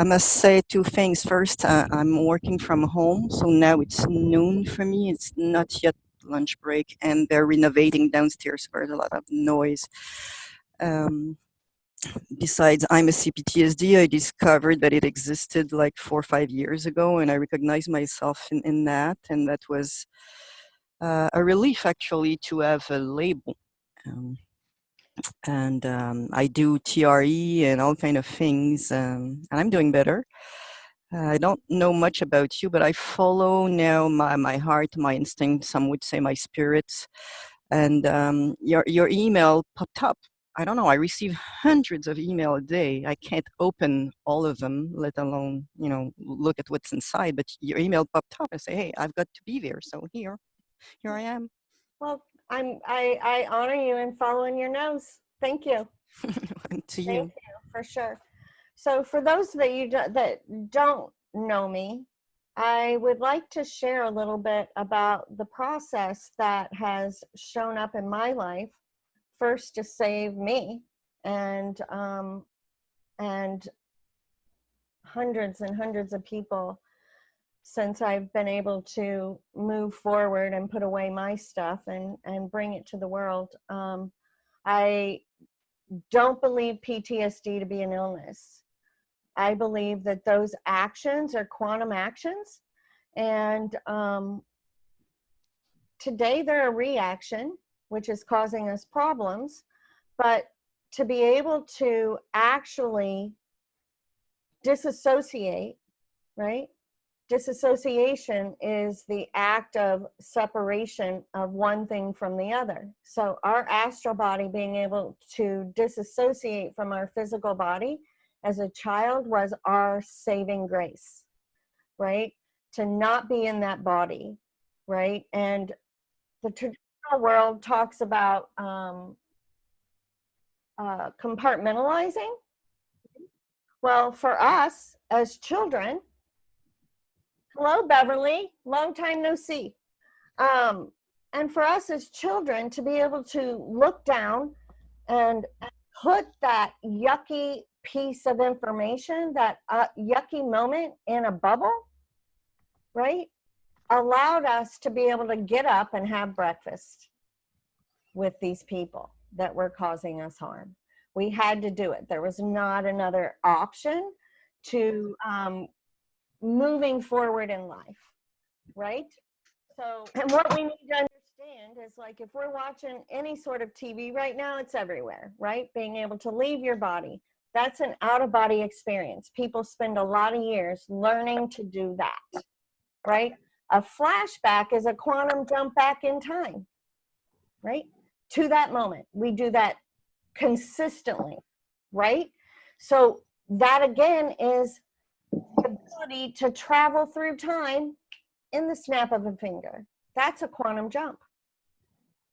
I must say two things. First, I'm working from home, so now it's noon for me. It's not yet lunch break, and they're renovating downstairs, so there's a lot of noise. Um, Besides, I'm a CPTSD. I discovered that it existed like 4 or 5 years ago, and I recognized myself in that, and that was a relief actually to have a label. Um, and I do TRE and all kind of things, and I'm doing better. I don't know much about you, but I follow now my heart, my instinct, some would say my spirits. And your email popped up. I don't know, I receive hundreds of email a day. I can't open all of them, let alone, look at what's inside. But your email popped up. I say, hey, I've got to be there. So here I am. Well, I honor you and follow in your nose. Thank you. To you. Thank you, for sure. So for those that that don't know me, I would like to share a little bit about the process that has shown up in my life, first to save me, and hundreds and hundreds of people since I've been able to move forward and put away my stuff and bring it to the world. I don't believe PTSD to be an illness. I believe that those actions are quantum actions, and today they're a reaction, which is causing us problems. But to be able to actually disassociate, right? Disassociation is the act of separation of one thing from the other. So our astral body being able to disassociate from our physical body as a child was our saving grace, right? To not be in that body, right? And the traditional world talks about compartmentalizing. Well, for us as children, hello, Beverly. Long time no see. And for us as children to be able to look down and put that yucky piece of information, that yucky moment in a bubble, right, allowed us to be able to get up and have breakfast with these people that were causing us harm. We had to do it. There was not another option to moving forward in life, right? So, and what we need to understand is, like, if we're watching any sort of TV right now, it's everywhere, right? Being able to leave your body, that's an out-of-body experience. People spend a lot of years learning to do that, right? A flashback is a quantum jump back in time, right? To that moment. We do that consistently, right? So that again is the ability to travel through time in the snap of a finger. That's a quantum jump.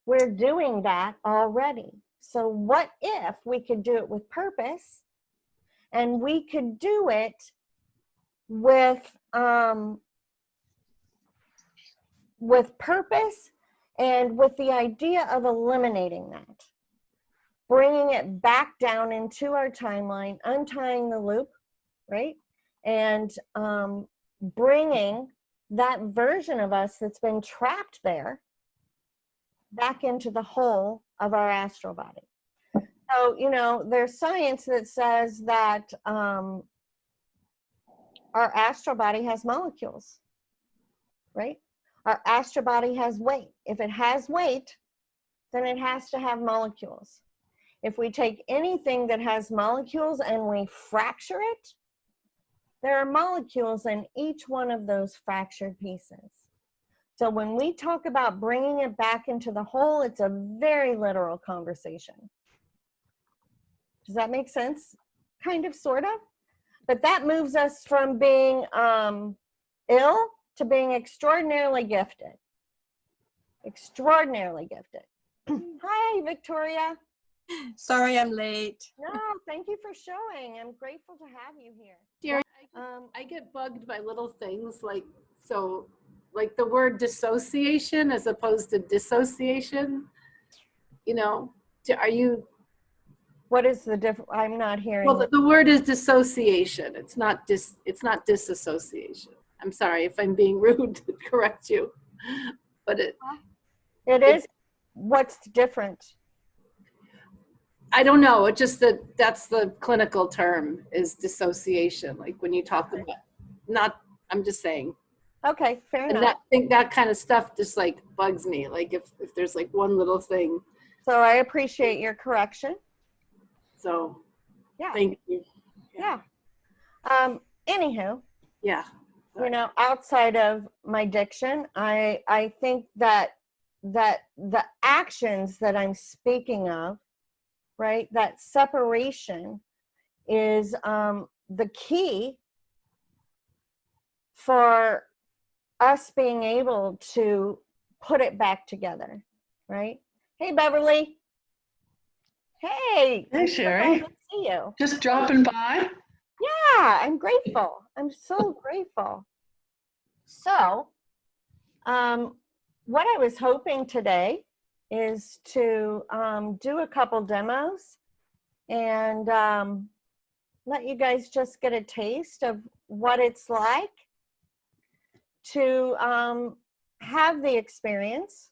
We're doing that already. So what if we could do it with purpose, and we could do it with purpose and with the idea of eliminating that, bringing it back down into our timeline, untying the loop, right? And bringing that version of us that's been trapped there back into the whole of our astral body. So, you know, there's science that says that our astral body has molecules, right? Our astral body has weight. If it has weight, then it has to have molecules. If we take anything that has molecules and we fracture it, there are molecules in each one of those fractured pieces. So when we talk about bringing it back into the whole, it's a very literal conversation. Does that make sense? Kind of, sort of. But that moves us from being ill to being extraordinarily gifted. Extraordinarily gifted. Hi, Victoria. Sorry I'm late. No, thank you for showing. I'm grateful to have you here. Dear, I get bugged by little things like the word dissociation as opposed to dissociation. You know, are you What is the difference? I'm not hearing. Well, the word is dissociation. It's not disassociation. I'm sorry if I'm being rude to correct you, but it is. What's different? I don't know. It just that's the clinical term is dissociation. Like when you talk about, not, I'm just saying. Okay, fair And enough. I think that kind of stuff just like bugs me. Like if there's like one little thing. So I appreciate your correction. So yeah, thank you. Yeah. Anywho. Yeah. You know, outside of my diction, I think that the actions that I'm speaking of, right, that separation is the key for us being able to put it back together, right? Hey, Beverly. Hey. Hey, Cherie. Good to see you. Just dropping by. Yeah, I'm grateful. I'm so grateful. So, what I was hoping today is to do a couple demos and let you guys just get a taste of what it's like to have the experience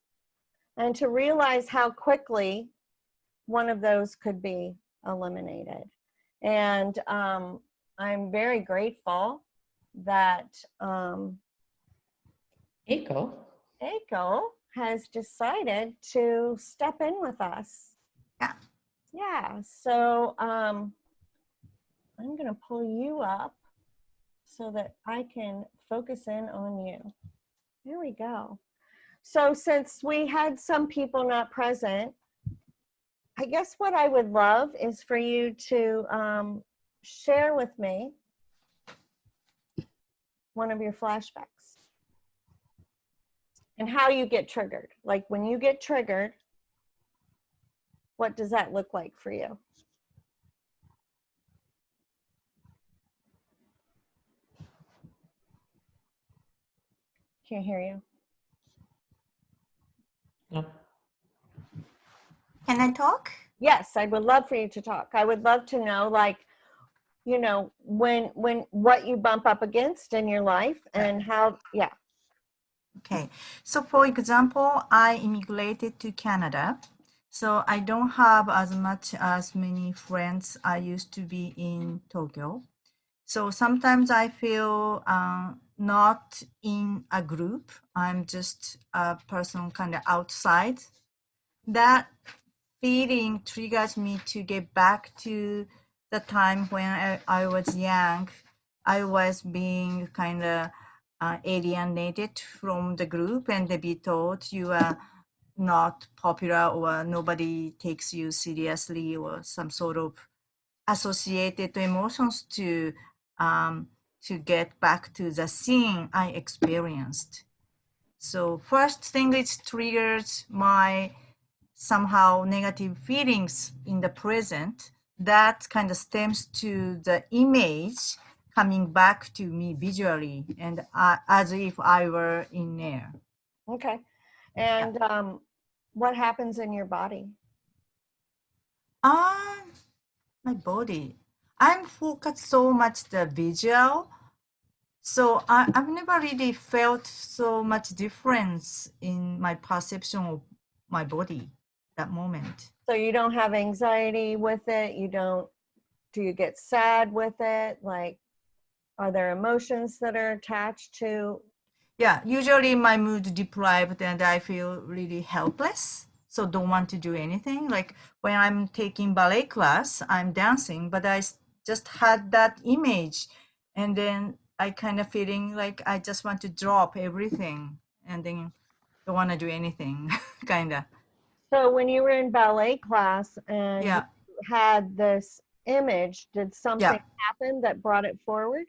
and to realize how quickly one of those could be eliminated. And I'm very grateful that Aiko has decided to step in with us. Yeah, so I'm going to pull you up so that I can focus in on you. There we go. So since we had some people not present, I guess what I would love is for you to share with me one of your flashbacks and how you get triggered. Like when you get triggered, what does that look like for you? Can't hear you. No. Can I talk? Yes, I would love for you to talk. I would love to know, like, you know, when what you bump up against in your life and how, yeah. Okay, so for example, I immigrated to Canada, so I don't have as many friends I used to be in Tokyo. So sometimes I feel not in a group. I'm just a person kind of outside. That feeling triggers me to get back to the time when I was young. I was being kind of alienated from the group and they be told you are not popular or nobody takes you seriously or some sort of associated emotions to get back to the scene I experienced. So first thing it triggers my somehow negative feelings in the present. That kind of stems to the image coming back to me visually and as if I were in there. Okay. And what happens in your body? My body. I'm focused so much the visual. So I've never really felt so much difference in my perception of my body that moment. So you don't have anxiety with it? Do you get sad with it? Like, are there emotions that are attached to? Yeah, usually my mood deprived and I feel really helpless. So don't want to do anything. Like when I'm taking ballet class, I'm dancing, but I just had that image. And then I kind of feeling like I just want to drop everything and then don't want to do anything, kind of. So when you were in ballet class and Yeah. you had this image, did something happen that brought it forward?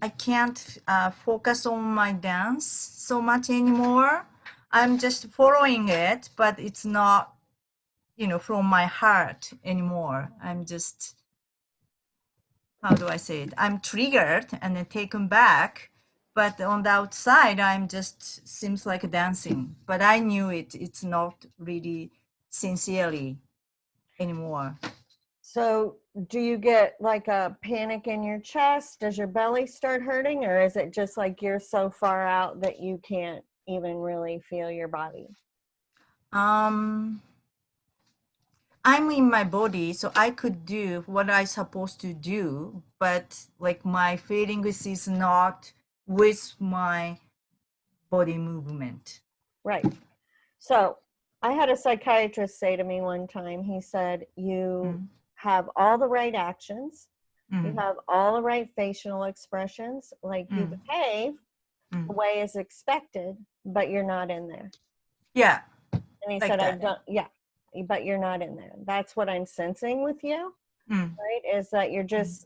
I can't focus on my dance so much anymore. I'm just following it, but it's not, you know, from my heart anymore. I'm just, how do I say it? I'm triggered and then taken back But on the outside, I'm just seems like dancing. But I knew it. It's not really sincerely anymore. So do you get like a panic in your chest? Does your belly start hurting, or is it just like you're so far out that you can't even really feel your body? I'm in my body, so I could do what I supposed to do, but like my feelings is not with my body movement. Right. So I had a psychiatrist say to me one time, he said, you Mm, have all the right actions, you mm, have all the right facial expressions, like you mm, behave mm. the way is expected, but you're not in there. Yeah, And he like said, I that. don't, yeah, but you're not in there. That's what I'm sensing with you, Mm, right? Is that you're just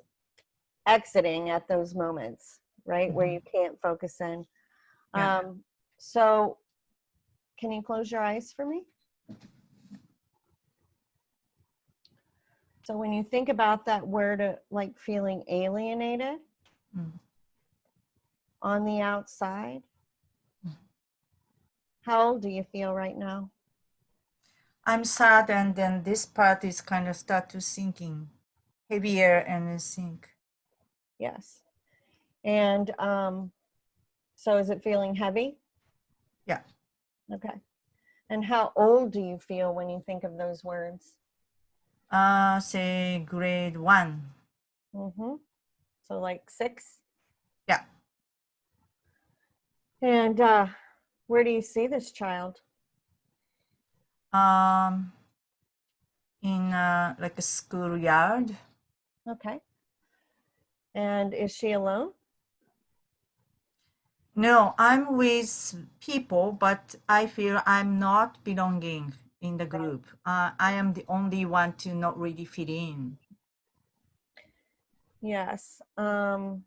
exiting at those moments, right? Where you can't focus in. yeah. So can you close your eyes for me? So when you think about that word, like feeling alienated Mm. on the outside, how old do you feel right now? I'm sad, and then this part is kind of start to sinking heavier and then sink. Yes. And so is it feeling heavy? Yeah. Okay. And how old do you feel when you think of those words? Say grade 1. Mm-hmm. So like 6. Yeah. And where do you see this child? In like a schoolyard. Okay. And is she alone? No, I'm with people, but I feel I'm not belonging in the group. I am the only one to not really fit in. Yes. And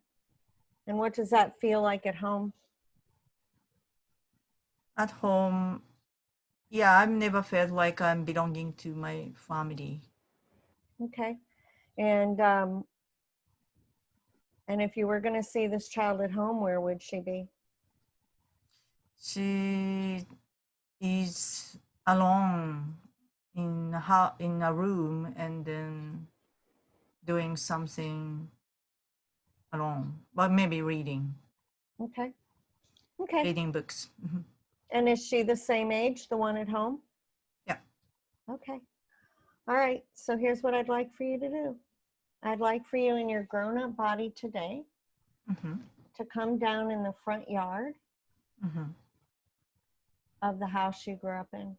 what does that feel like at home? At home, yeah, I've never felt like I'm belonging to my family. Okay. And if you were going to see this child at home, where would she be? She is alone in a room and then doing something alone, but maybe reading Okay. Okay. reading books. Mhm. And is she the same age, the one at home? Yeah. Okay. All right. So here's what I'd like for you to do. I'd like for you in your grown-up body today Mm-hmm. to come down in the front yard Mm-hmm. of the house you grew up in.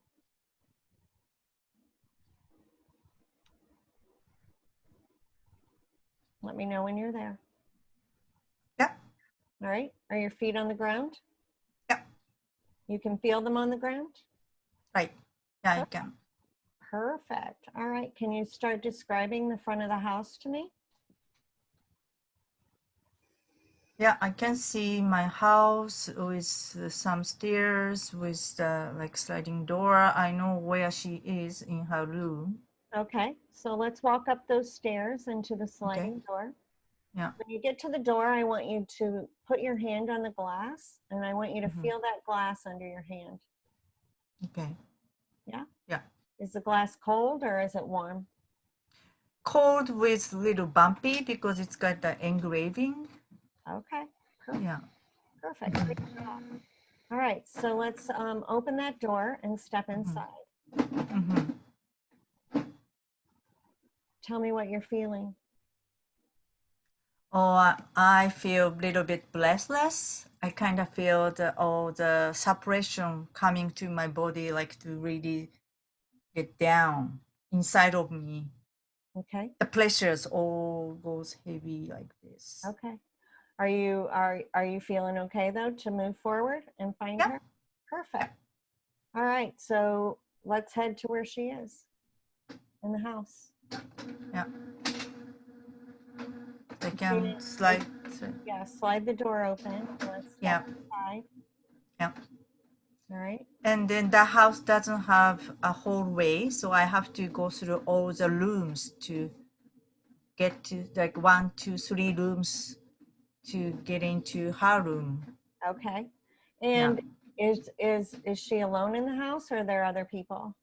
Let me know when you're there. Yeah. All right. Are your feet on the ground? Yeah. You can feel them on the ground? Right. Yeah, I can. Perfect. All right. Can you start describing the front of the house to me? Yeah, I can see my house with some stairs with like sliding door. I know where she is in her room. Okay. So let's walk up those stairs into the sliding door. Yeah. When you get to the door, I want you to put your hand on the glass, and I want you to feel that glass under your hand. Okay. Yeah? Yeah. Is the glass cold or is it warm? Cold with little bumpy because it's got the engraving. Okay. Perfect. Yeah. Perfect. All right. So let's open that door and step inside. Mm-hmm. Tell me what you're feeling. Oh, I feel a little bit breathless. I kind of feel all the separation coming to my body, like to really get down inside of me. Okay. The pressures all goes heavy like this. Okay. Are you feeling okay though to move forward and find her? Perfect. All right. So let's head to where she is in the house. Yeah. I can slide. Yeah, slide the door open. Let's step inside. Yeah. All right. And then the house doesn't have a hallway, so I have to go through all the rooms to get to like 1, 2, 3 rooms to get into her room. Okay. And is she alone in the house, or are there other people?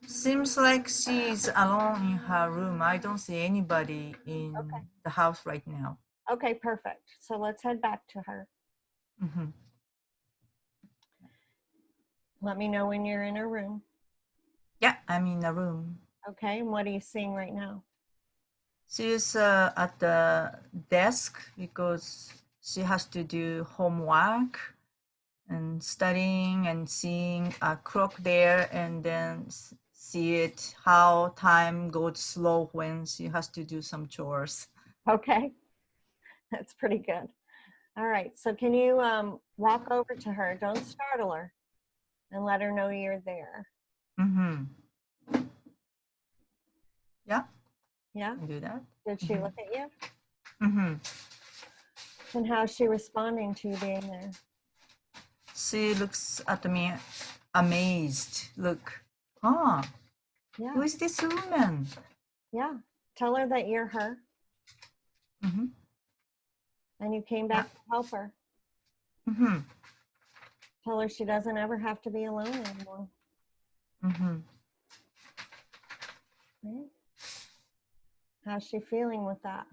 Seems like she's alone in her room. I don't see anybody in Okay. the house right now. Okay, perfect. So let's head back to her. Mhm. Let me know when you're in her room. Yeah, I'm in the room. Okay, and what are you seeing right now? She's at the desk because she has to do homework and studying and seeing a clock there, and then see it how time goes slow when she has to do some chores. Okay, that's pretty good. All right, so can you walk over to her? Don't startle her, and let her know you're there. Mm-hmm. Yeah, Yeah? I do that. Did she look at you? Mm-hmm. And how's she responding to you being there? She looks at me amazed. Look, who Yeah, is this woman? yeah. Tell her that you're her Mm-hmm. and you came back to help her. Mm-hmm. Tell her she doesn't ever have to be alone anymore. Mm-hmm. Right? How's she feeling with that?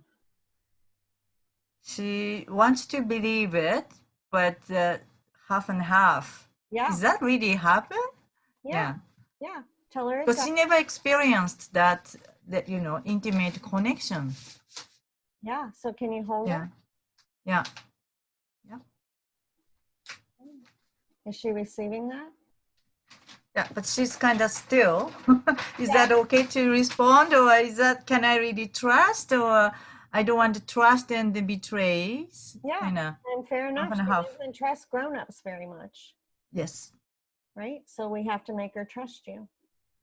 She wants to believe it, but half and half. Yeah, Is that really happen? yeah, yeah. Tell her it Because does. she never experienced that intimate connection. Yeah, so can you hold Yeah. her? Yeah. Is she receiving that? Yeah, but she's kind of still. Is Yeah. that okay to respond, or is that, can I really trust, or I don't want to trust and then betrays? Yeah, Kind of and fair enough. half and She half. doesn't trust grown-ups very much, Yes. right? So we have to make her trust you,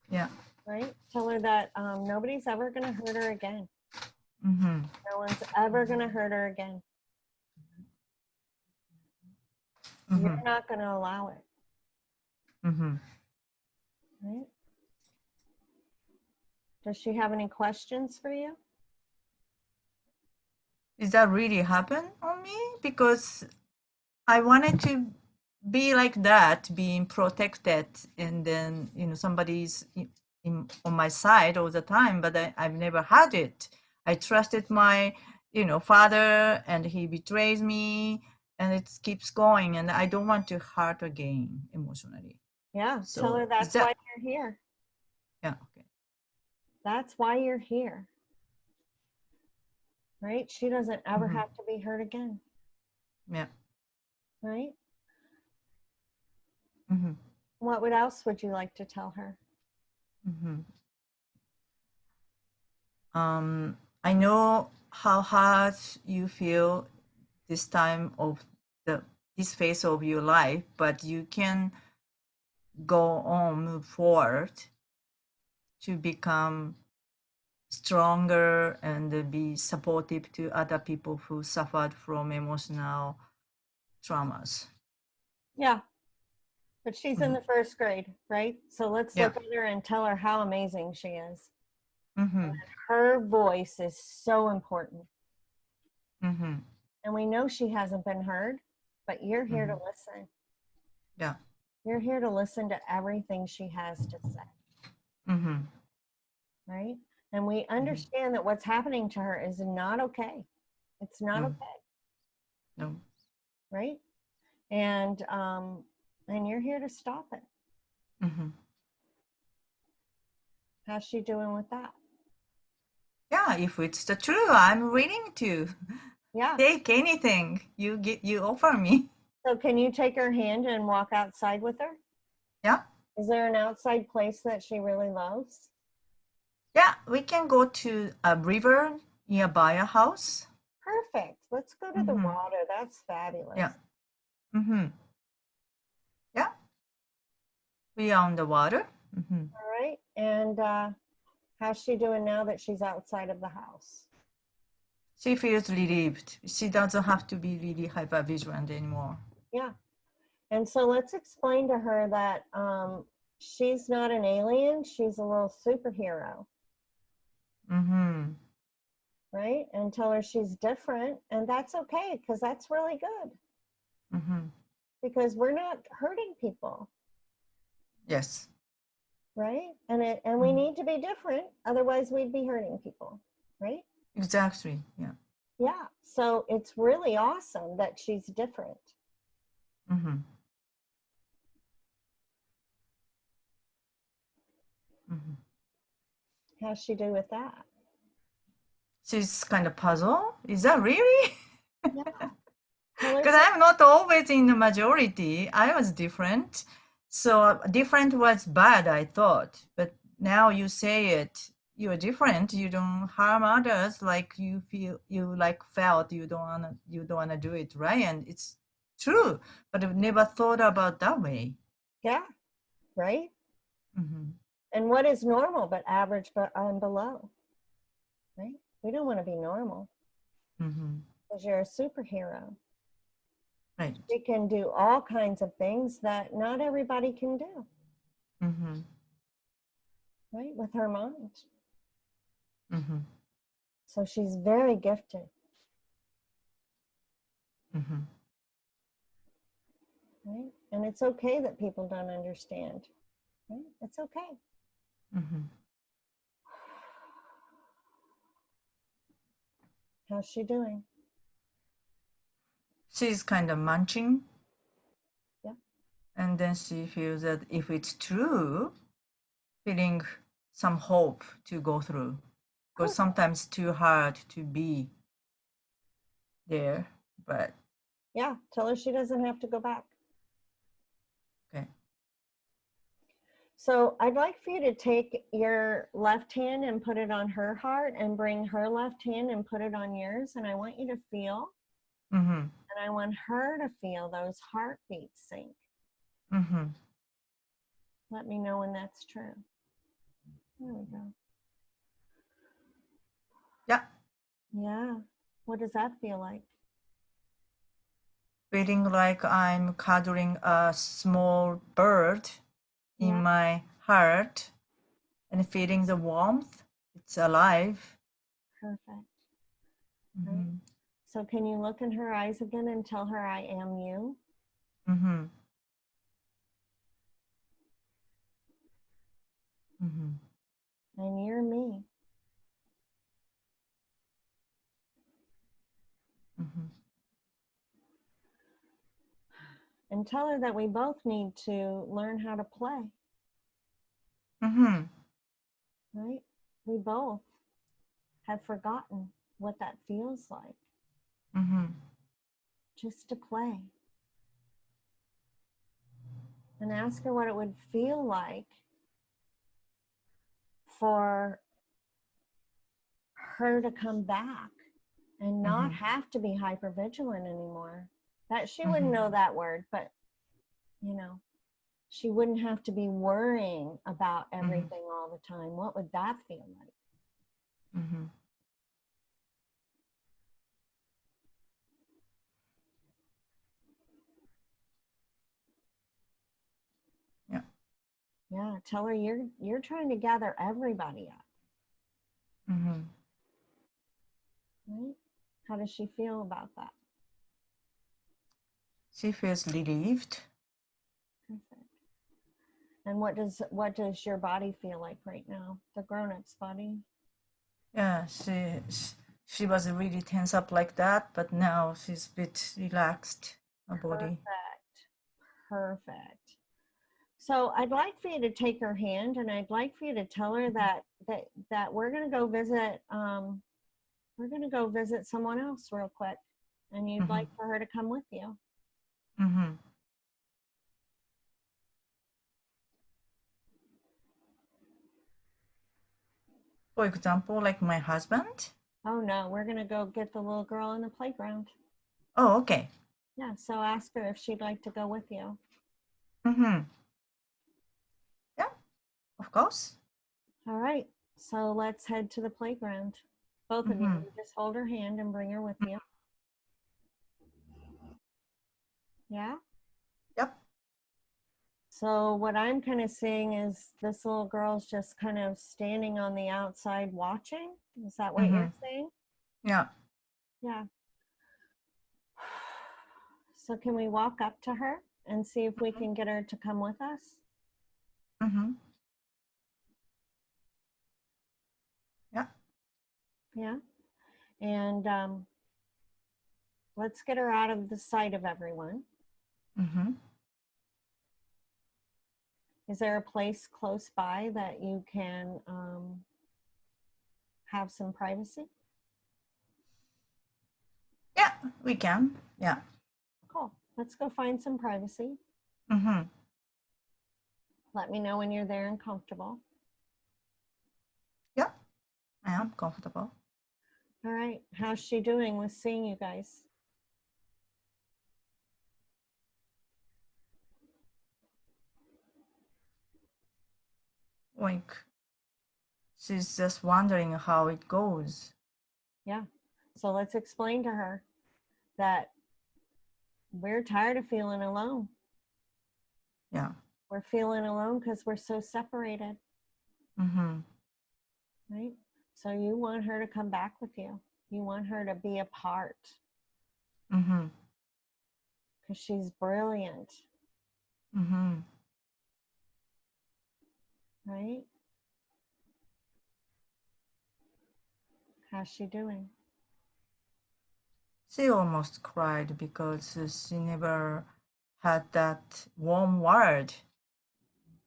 Yeah. right? Tell her that nobody's ever going to hurt her again. Mm-hmm. No one's ever going to hurt her again. Mm-hmm. You're not going to allow it, Mm-hmm. right? Does she have any questions for you? Is that really happen on me? Because I wanted to be like that, being protected, and then somebody's on my side all the time, but I've never had it. I trusted my father, and he betrays me, and it keeps going, and I don't want to hurt again emotionally. Yeah, So tell her is that's that, why you're here. yeah, okay. That's why you're here, right? She doesn't ever Mm-hmm. have to be hurt again, Yeah. right? Mm-hmm. What else would you like to tell her? Mm-hmm. I know how hard you feel this time of this phase of your life, but you can go on, move forward to become stronger and be supportive to other people who suffered from emotional traumas. Yeah, but she's in the first grade, right? So let's Yeah. look at her and tell her how amazing she is. Mm-hmm. Her voice is so important. Mm-hmm. And we know she hasn't been heard, but you're here to listen. Yeah. You're here to listen to everything she has to say, Mm-hmm. right? And we understand that what's happening to her is not okay. It's not No. okay, No. right? And you're here to stop it. Mm-hmm. How's she doing with that? Yeah, if it's the truth, I'm willing to Yeah. take anything you offer me. So can you take her hand and walk outside with her? Yeah. Is there an outside place that she really loves? Yeah, we can go to a river nearby a house. Perfect. Let's go to the water. That's fabulous. Yeah. Mm-hmm. Yeah. We are on the water. Mm-hmm. All right. And how's she doing now that she's outside of the house? She feels relieved. She doesn't have to be really hypervigilant anymore. Yeah. And so let's explain to her that she's not an alien. She's a little superhero. Mm-hmm. right? And tell her she's different, and that's okay, because that's really good, Mm-hmm. because we're not hurting people, Yes. right? And we need to be different, otherwise we'd be hurting people, right? Exactly. Yeah. Yeah, so it's really awesome that she's different. Mm-hmm. Mm-hmm. How's she do with that? She's kind of puzzled. Is that really? Yeah. Tell her Because I'm not always in the majority. I was different. So different was bad, I thought. But now you say it, you're different. You don't harm others like you feel you like felt you don't wanna do it, right? And it's true. But I've never thought about that way. yeah, right? Mm-hmm. And what is normal but average but below, right? We don't want to be normal, Mm-hmm. because you're a superhero. Right. We can do all kinds of things that not everybody can do, Mm-hmm. right? With her mind. Mm-hmm. So she's very gifted, Mm-hmm. right? And it's okay that people don't understand, right? It's okay. Mm-hmm. How's she doing? She's kind of munching. Yeah. And then she feels that if it's true, feeling some hope to go through. Because sometimes too hard to be there. But Yeah, tell her she doesn't have to go back. okay. So I'd like for you to take your left hand and put it on her heart, and bring her left hand and put it on yours. And I want you to feel, Mm-hmm. and I want her to feel those heartbeats sync. Mm-hmm. Let me know when that's true. There we go. Yeah. Yeah. What does that feel like? Feeling like I'm cuddling a small bird in Yeah. my heart and feeling the warmth. It's alive. Perfect. Mm-hmm. So can you look in her eyes again and tell her I am you? Mm-hmm. Mm-hmm. And you're me. Mm-hmm. And tell her that we both need to learn how to play, Mm-hmm. right? We both have forgotten what that feels like, Mm-hmm. just to play. And ask her what it would feel like for her to come back and not have to be hypervigilant anymore. That she wouldn't know that word, but you know, she wouldn't have to be worrying about everything all the time. What would that feel like? Mm-hmm. Yeah. Yeah, tell her you're trying to gather everybody up. Mm-hmm. Right? How does she feel about that? She feels relieved. Perfect. And what does your body feel like right now? The grown-up's body? Yeah, she was really tense up like that, but now she's a bit relaxed, her body. Perfect. So I'd like for you to take her hand, and I'd like for you to tell her that we're gonna go visit someone else real quick, and you'd like for her to come with you. Mm-hmm. For example, like my husband. Oh no, we're gonna go get the little girl in the playground. Oh, okay. Yeah, so ask her if she'd like to go with you. Mm-hmm. Yeah, of course. All right, so let's head to the playground. Both of you, just hold her hand and bring her with you. Yeah? Yep. So what I'm kind of seeing is this little girl's just kind of standing on the outside watching. Is that what you're saying? Yeah. Yeah. So can we walk up to her and see if we can get her to come with us? Mm-hmm. Yeah. Yeah. And let's get her out of the sight of everyone. Mm-hmm. Is there a place close by that you can have some privacy? Yeah, we can. Yeah. Cool. Let's go find some privacy. Mm-hmm. Let me know when you're there and comfortable. Yeah, I am comfortable. All right. How's she doing with seeing you guys? Like, she's just wondering how it goes. Yeah. So let's explain to her that we're tired of feeling alone. Yeah. We're feeling alone because we're so separated, Mm-hmm. right? So you want her to come back with you. You want her to be a part Mm-hmm. because she's brilliant, Mm-hmm. right? How's she doing? She almost cried because she never had that warm word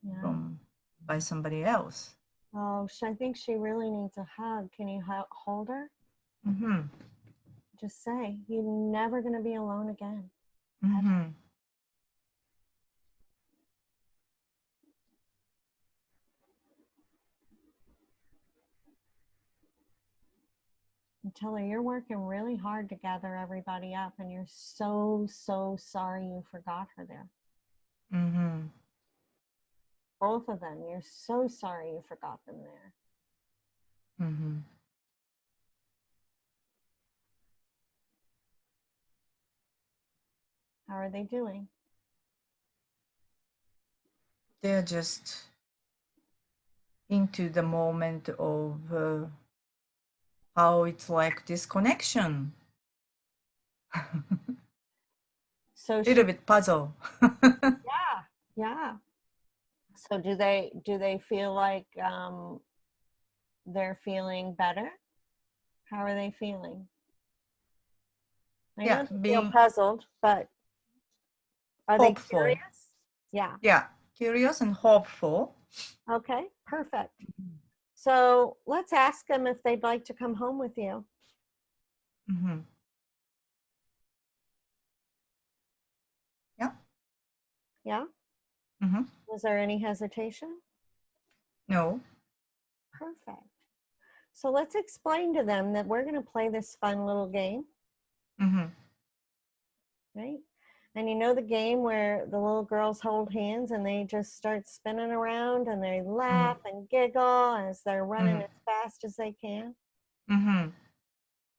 Yeah. from by somebody else. Oh, I think she really needs a hug. Can you hold her? Mm-hmm. Just say, you're never going to be alone again. Mm-hmm. And tell her you're working really hard to gather everybody up and you're so, so sorry you forgot her there. Mm-hmm. Both of them, you're so sorry you forgot them there. Mm-hmm. How are they doing? They're just into the moment of how it's like disconnection. So Little bit puzzle. yeah, yeah. So do they feel like they're feeling better? How are they feeling? I Yeah, know they feel being puzzled, but are they hopeful. curious? Yeah. Yeah, curious and hopeful. Okay, perfect. So let's ask them if they'd like to come home with you. Mm-hmm. Yeah. Yeah? Mm-hmm. Was there any hesitation? No. Perfect. So let's explain to them that we're going to play this fun little game, Mm-hmm. right? And you know the game where the little girls hold hands and they just start spinning around and they laugh and giggle as they're running as fast as they can? Mm-hmm.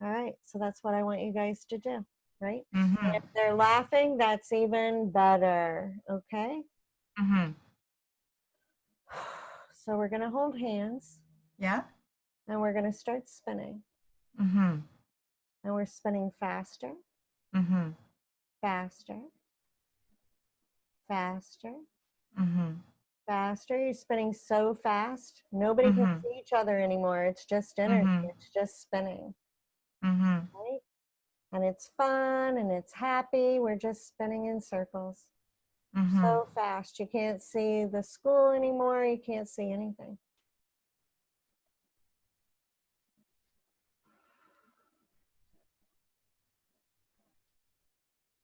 All right, so that's what I want you guys to do, right? Mm-hmm. And if they're laughing, that's even better, okay? Mm-hmm. So we're going to hold hands Yeah. and we're going to start spinning. Mm-hmm. And we're spinning faster, Mm-hmm. faster, faster, Mm-hmm. faster. You're spinning so fast, nobody can Mm-hmm. see each other anymore. It's just energy, Mm-hmm. it's just spinning, Mm-hmm. right? And it's fun and it's happy. We're just spinning in circles Mm-hmm. so fast. You can't see the school anymore. You can't see anything.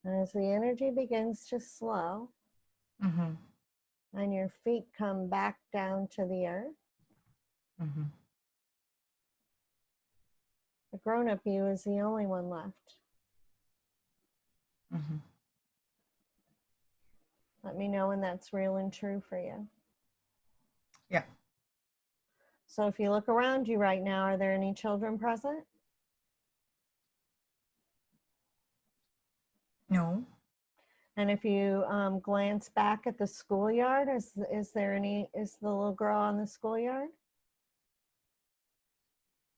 And as the energy begins to slow Mm-hmm. and your feet come back down to the earth, Mm-hmm. the grown-up you is the only one left. Mm-hmm. Let me know when that's real and true for you. Yeah. So if you look around you right now, are there any children present? No. And if you glance back at the schoolyard, is the little girl on the schoolyard?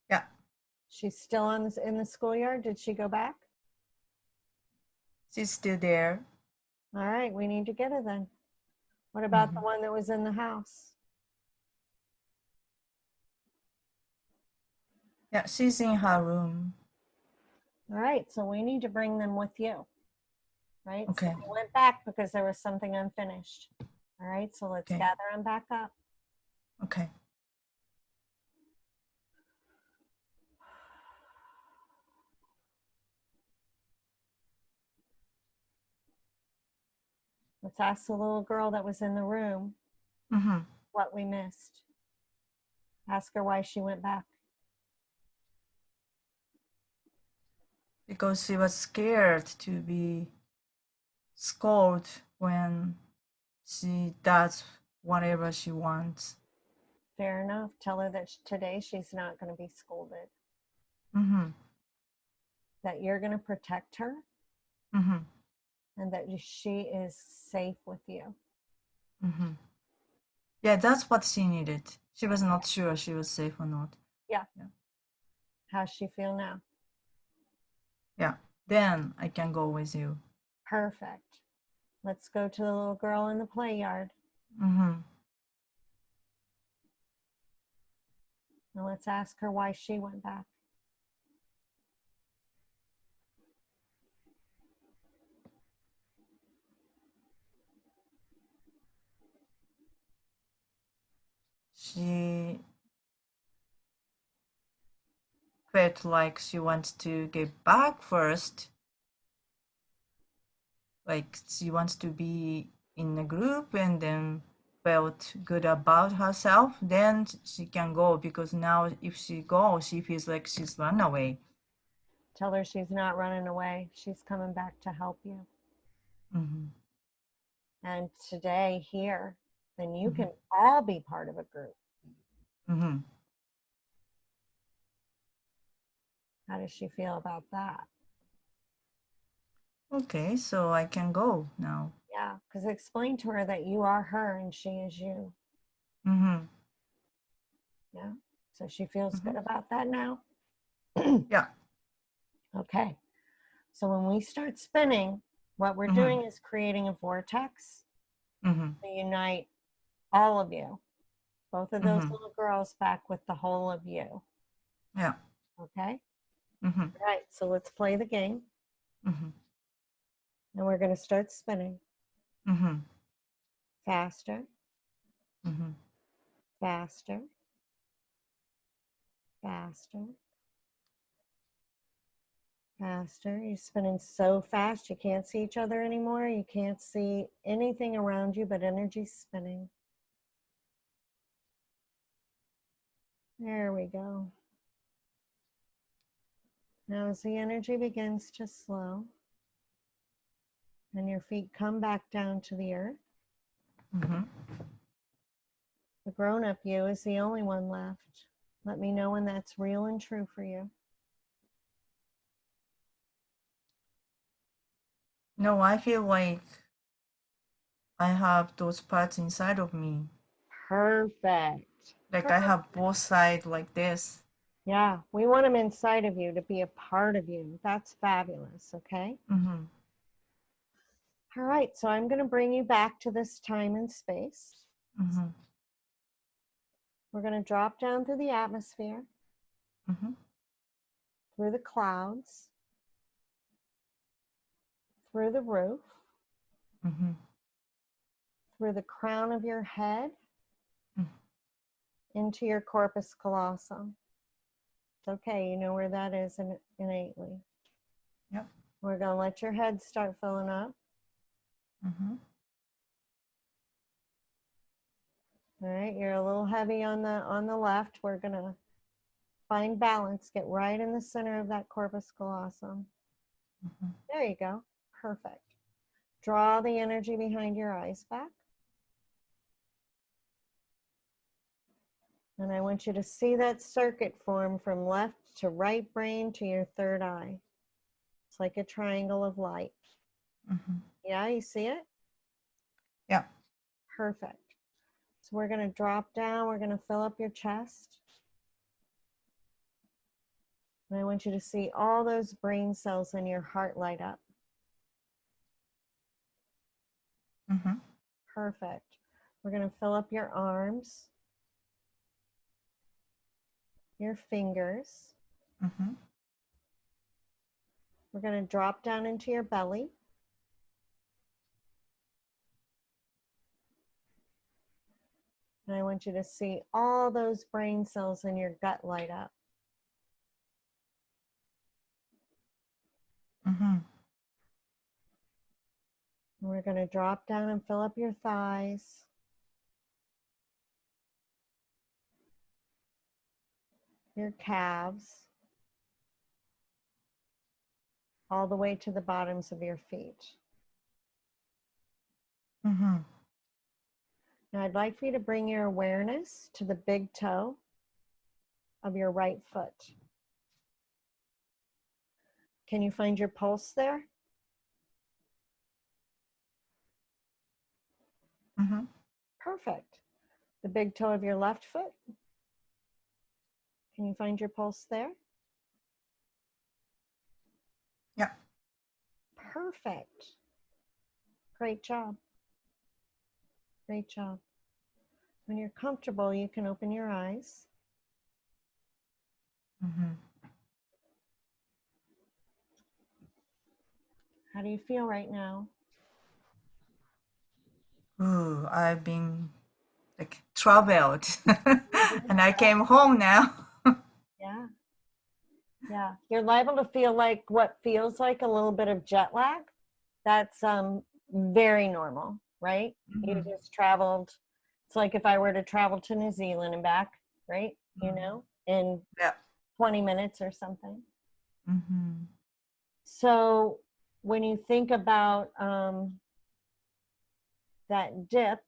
Yeah. She's still on this, in the schoolyard. Did she go back? She's still there. All right, we need to get her then. What about the Mhm. one that was in the house? Yeah, she's in her room. All right, so we need to bring them with you, right? Okay. So we went back because there was something unfinished. All right, so let's Okay. gather them back up. Okay. Let's ask the little girl that was in the room Mm-hmm. what we missed. Ask her why she went back. Because she was scared to be scolded when she does whatever she wants. Fair enough. Tell her that today she's not going to be scolded, Mm-hmm. that you're going to protect her, Mm-hmm. and that she is safe with you. Mm-hmm. Yeah, that's what she needed. She was not sure she was safe or not. Yeah. Yeah. How's she feel now? Yeah. Then I can go with you. Perfect. Let's go to the little girl in the play yard. Mm-hmm. And let's ask her why she went back. She felt like she wants to get back first. Like she wants to be in a group and then felt good about herself. Then she can go, because now if she goes, she feels like she's run away. Tell her she's not running away. She's coming back to help you. Mm-hmm. And today here, then you Mm-hmm. can all be part of a group. Mm-hmm. How does she feel about that? Okay, so I can go now. Yeah, because explain to her that you are her and she is you. Mm-hmm. Yeah, so she feels Mm-hmm. good about that now. Yeah. Okay, so when we start spinning, what we're Mm-hmm. doing is creating a vortex Mm-hmm. to unite all of you, both of those Mm-hmm. little girls back with the whole of you. Yeah. Okay, Mm-hmm. all right, so let's play the game. Mm-hmm. And we're going to start spinning Mm-hmm. faster, Mm-hmm. faster, faster, faster. You're spinning so fast you can't see each other anymore. You can't see anything around you but energy spinning. There we go. Now as the energy begins to slow and your feet come back down to the earth, Mm-hmm. the grown-up you is the only one left. Let me know when that's real and true for you. No, I feel like I have those parts inside of me. Perfect. Like I have both sides like this. Yeah, we want them inside of you to be a part of you. That's fabulous, okay? Mm-hmm. All right, so I'm going to bring you back to this time and space. Mm-hmm. We're going to drop down through the atmosphere, Mm-hmm. through the clouds, through the roof, Mm-hmm. through the crown of your head, Mm. into your corpus callosum. It's okay, you know where that is innately. Yep. We're going to let your head start filling up. Mm-hmm. All right, you're a little heavy on the left. We're going to find balance. Get right in the center of that corpus callosum. Mm-hmm. There you go. Perfect. Draw the energy behind your eyes back. And I want you to see that circuit form from left to right brain to your third eye. It's like a triangle of light. Mm-hmm. Yeah, you see it? Yeah. Perfect. So we're going to drop down. We're going to fill up your chest. And I want you to see all those brain cells in your heart light up. Mm-hmm. Perfect. We're going to fill up your arms, your fingers. Mm-hmm. We're going to drop down into your belly. And I want you to see all those brain cells in your gut light up. Mm-hmm. And we're going to drop down and fill up your thighs. Your calves. All the way to the bottoms of your feet. Mm-hmm. Now I'd like for you to bring your awareness to the big toe of your right foot. Can you find your pulse there? Mm-hmm. Perfect. The big toe of your left foot. Can you find your pulse there? Yeah. Perfect. Great job. Great job. When you're comfortable, you can open your eyes. Mm-hmm. How do you feel right now? Ooh, I've been like traveled and I came home now. Yeah. Yeah. You're liable to feel like what feels like a little bit of jet lag. That's very normal, right? You Mm-hmm. just traveled. It's like if I were to travel to New Zealand and back, right? You know, in Yeah. 20 minutes or something. Mm-hmm. So when you think about that dip,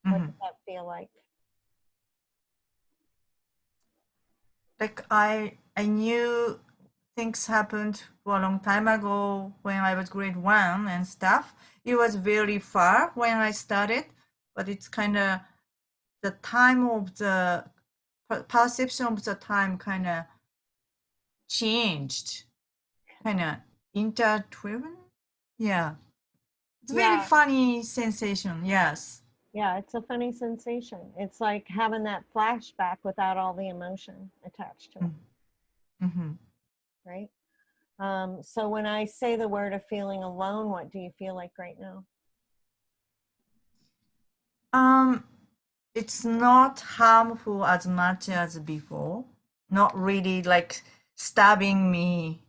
what Mm-hmm. does that feel like? Like I knew things happened for a long time ago when I was grade 1 and stuff. It was very far when I started, but it's kind of the time of the perception of the time kind of changed, kind of intertwined. Yeah, it's very Yeah, funny sensation. Yes. yeah, it's a funny sensation. It's like having that flashback without all the emotion attached to it, Mm-hmm. right? So when I say the word of feeling alone, what do you feel like right now? It's not harmful as much as before. Not really like stabbing me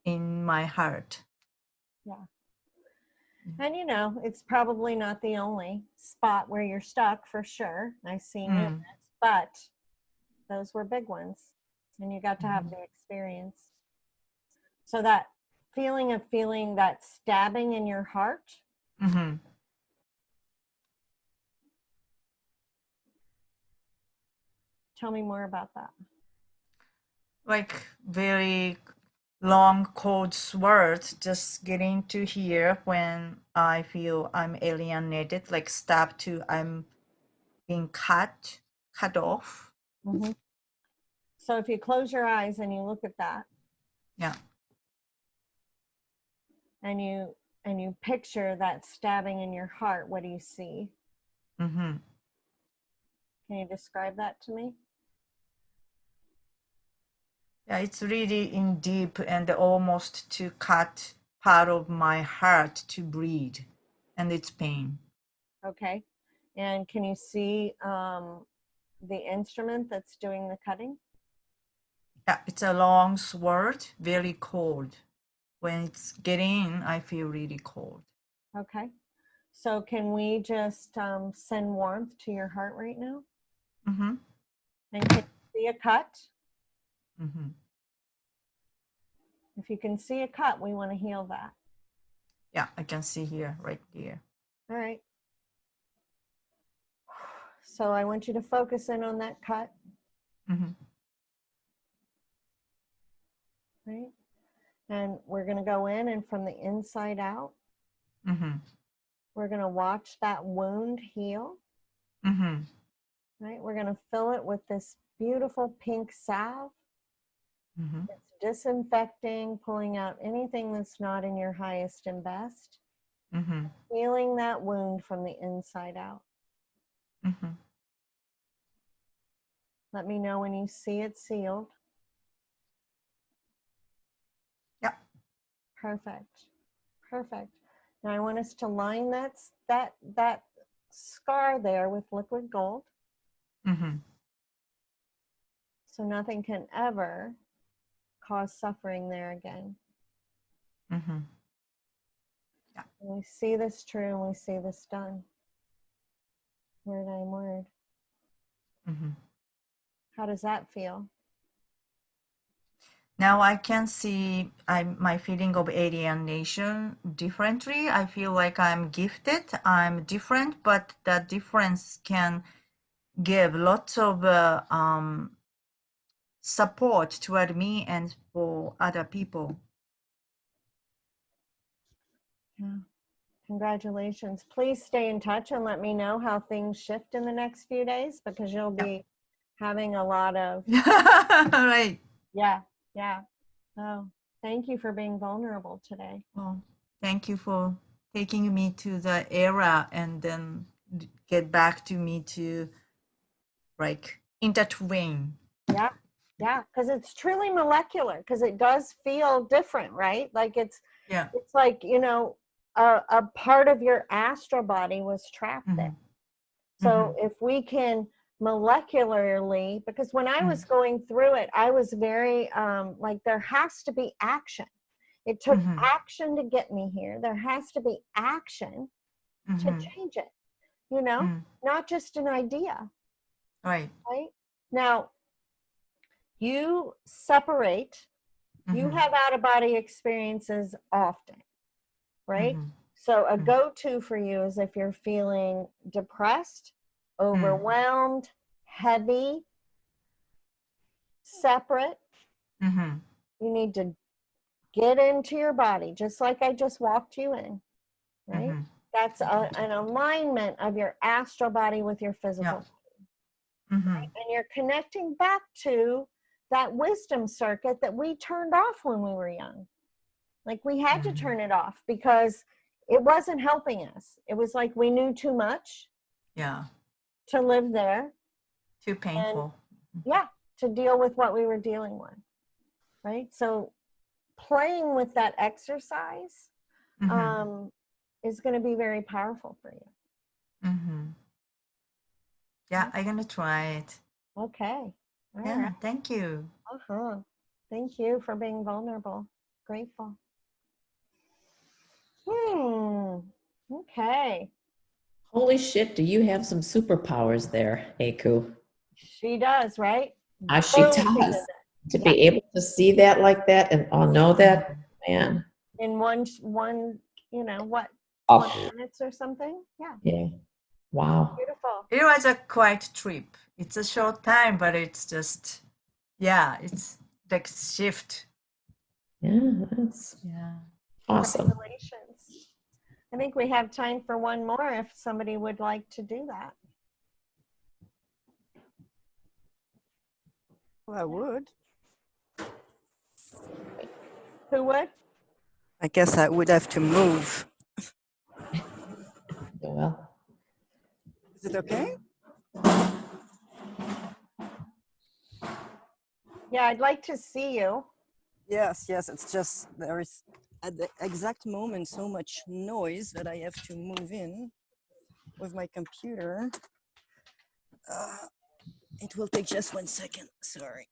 in my heart. Yeah. And you know, it's probably not the only spot where you're stuck for sure. I see movements, but those were big ones. And you got to have the experience. So that feeling of feeling that stabbing in your heart, Mm-hmm. tell me more about that. Like very long cold sweat just getting to here when I feel I'm alienated, like stabbed to I'm being cut off. Mm-hmm. So if you close your eyes and you look at that, Yeah. and you picture that stabbing in your heart, what do you see? Mm-hmm. Can you describe that to me? Yeah, it's really in deep and almost to cut part of my heart to bleed, and it's pain. Okay. And can you see the instrument that's doing the cutting? Yeah, it's a long sword, very cold. When it's getting in, I feel really cold. Okay. So can we just send warmth to your heart right now? Mm-hmm. And can you see a cut? Mm-hmm. If you can see a cut, we want to heal that. Yeah, I can see here, right there. All right. So I want you to focus in on that cut. Mm-hmm. Right. And we're going to go in, and from the inside out, Mm-hmm. we're going to watch that wound heal. Mm-hmm. Right. We're going to fill it with this beautiful pink salve. Mm-hmm. It's disinfecting, pulling out anything that's not in your highest and best, Mm-hmm. healing that wound from the inside out. Mm-hmm. Let me know when you see it sealed. Yeah. Perfect. Perfect. Now I want us to line that scar there with liquid gold, Mm-hmm. so nothing can ever cause suffering there again. Mm-hmm. And we see this true and we see this done. Word on word. Mm-hmm. How does that feel? Now I can see my feeling of alienation differently. I feel like I'm gifted, I'm different, but that difference can give lots of support toward me and for other people. Yeah. Congratulations. Please stay in touch and let me know how things shift in the next few days, because you'll be having a lot of, Right. yeah. Oh, thank you for being vulnerable today. Well, thank you for taking me to the era and then get back to me to like intertwine. Yeah, because it's truly molecular, because it does feel different, right? Like it's Yeah. like, a part of your astral body was trapped there. So if we can molecularly, because when I was going through it, I was very like, there has to be action. It took action to get me here. There has to be action to change it, not just an idea. Right. Right? Now, you separate, you have out-of-body experiences often, right? So a go-to for you is if you're feeling depressed, overwhelmed, heavy, separate, you need to get into your body, just like I just walked you in, right? That's an alignment of your astral body with your physical body. Right? And you're connecting back to that wisdom circuit that we turned off when we were young. Like, we had to turn it off because it wasn't helping us. It was like we knew too much to live there. Too painful. And, to deal with what we were dealing with, right? So playing with that exercise is going to be very powerful for you. Yeah, I'm gonna try it. Okay. All Yeah, right. thank you. Thank you for being vulnerable. Grateful. Okay. Holy shit, do you have some superpowers there, Aku? She does, right? She Boom, she does. did it. To be able to see that like that and know that, man. In one, what, 20 minutes or something? Yeah. Yeah. Wow. Beautiful. It was a quiet trip. It's a short time, but it's just, it's like shift. Yeah, that's awesome. Congratulations. I think we have time for one more if somebody would like to do that. Well, I would. Who would? I guess I would have to move. Well, Is it okay? Yeah, I'd like to see you. Yes, it's just there is at the exact moment so much noise that I have to move in with my computer. It will take just 1 second. Sorry.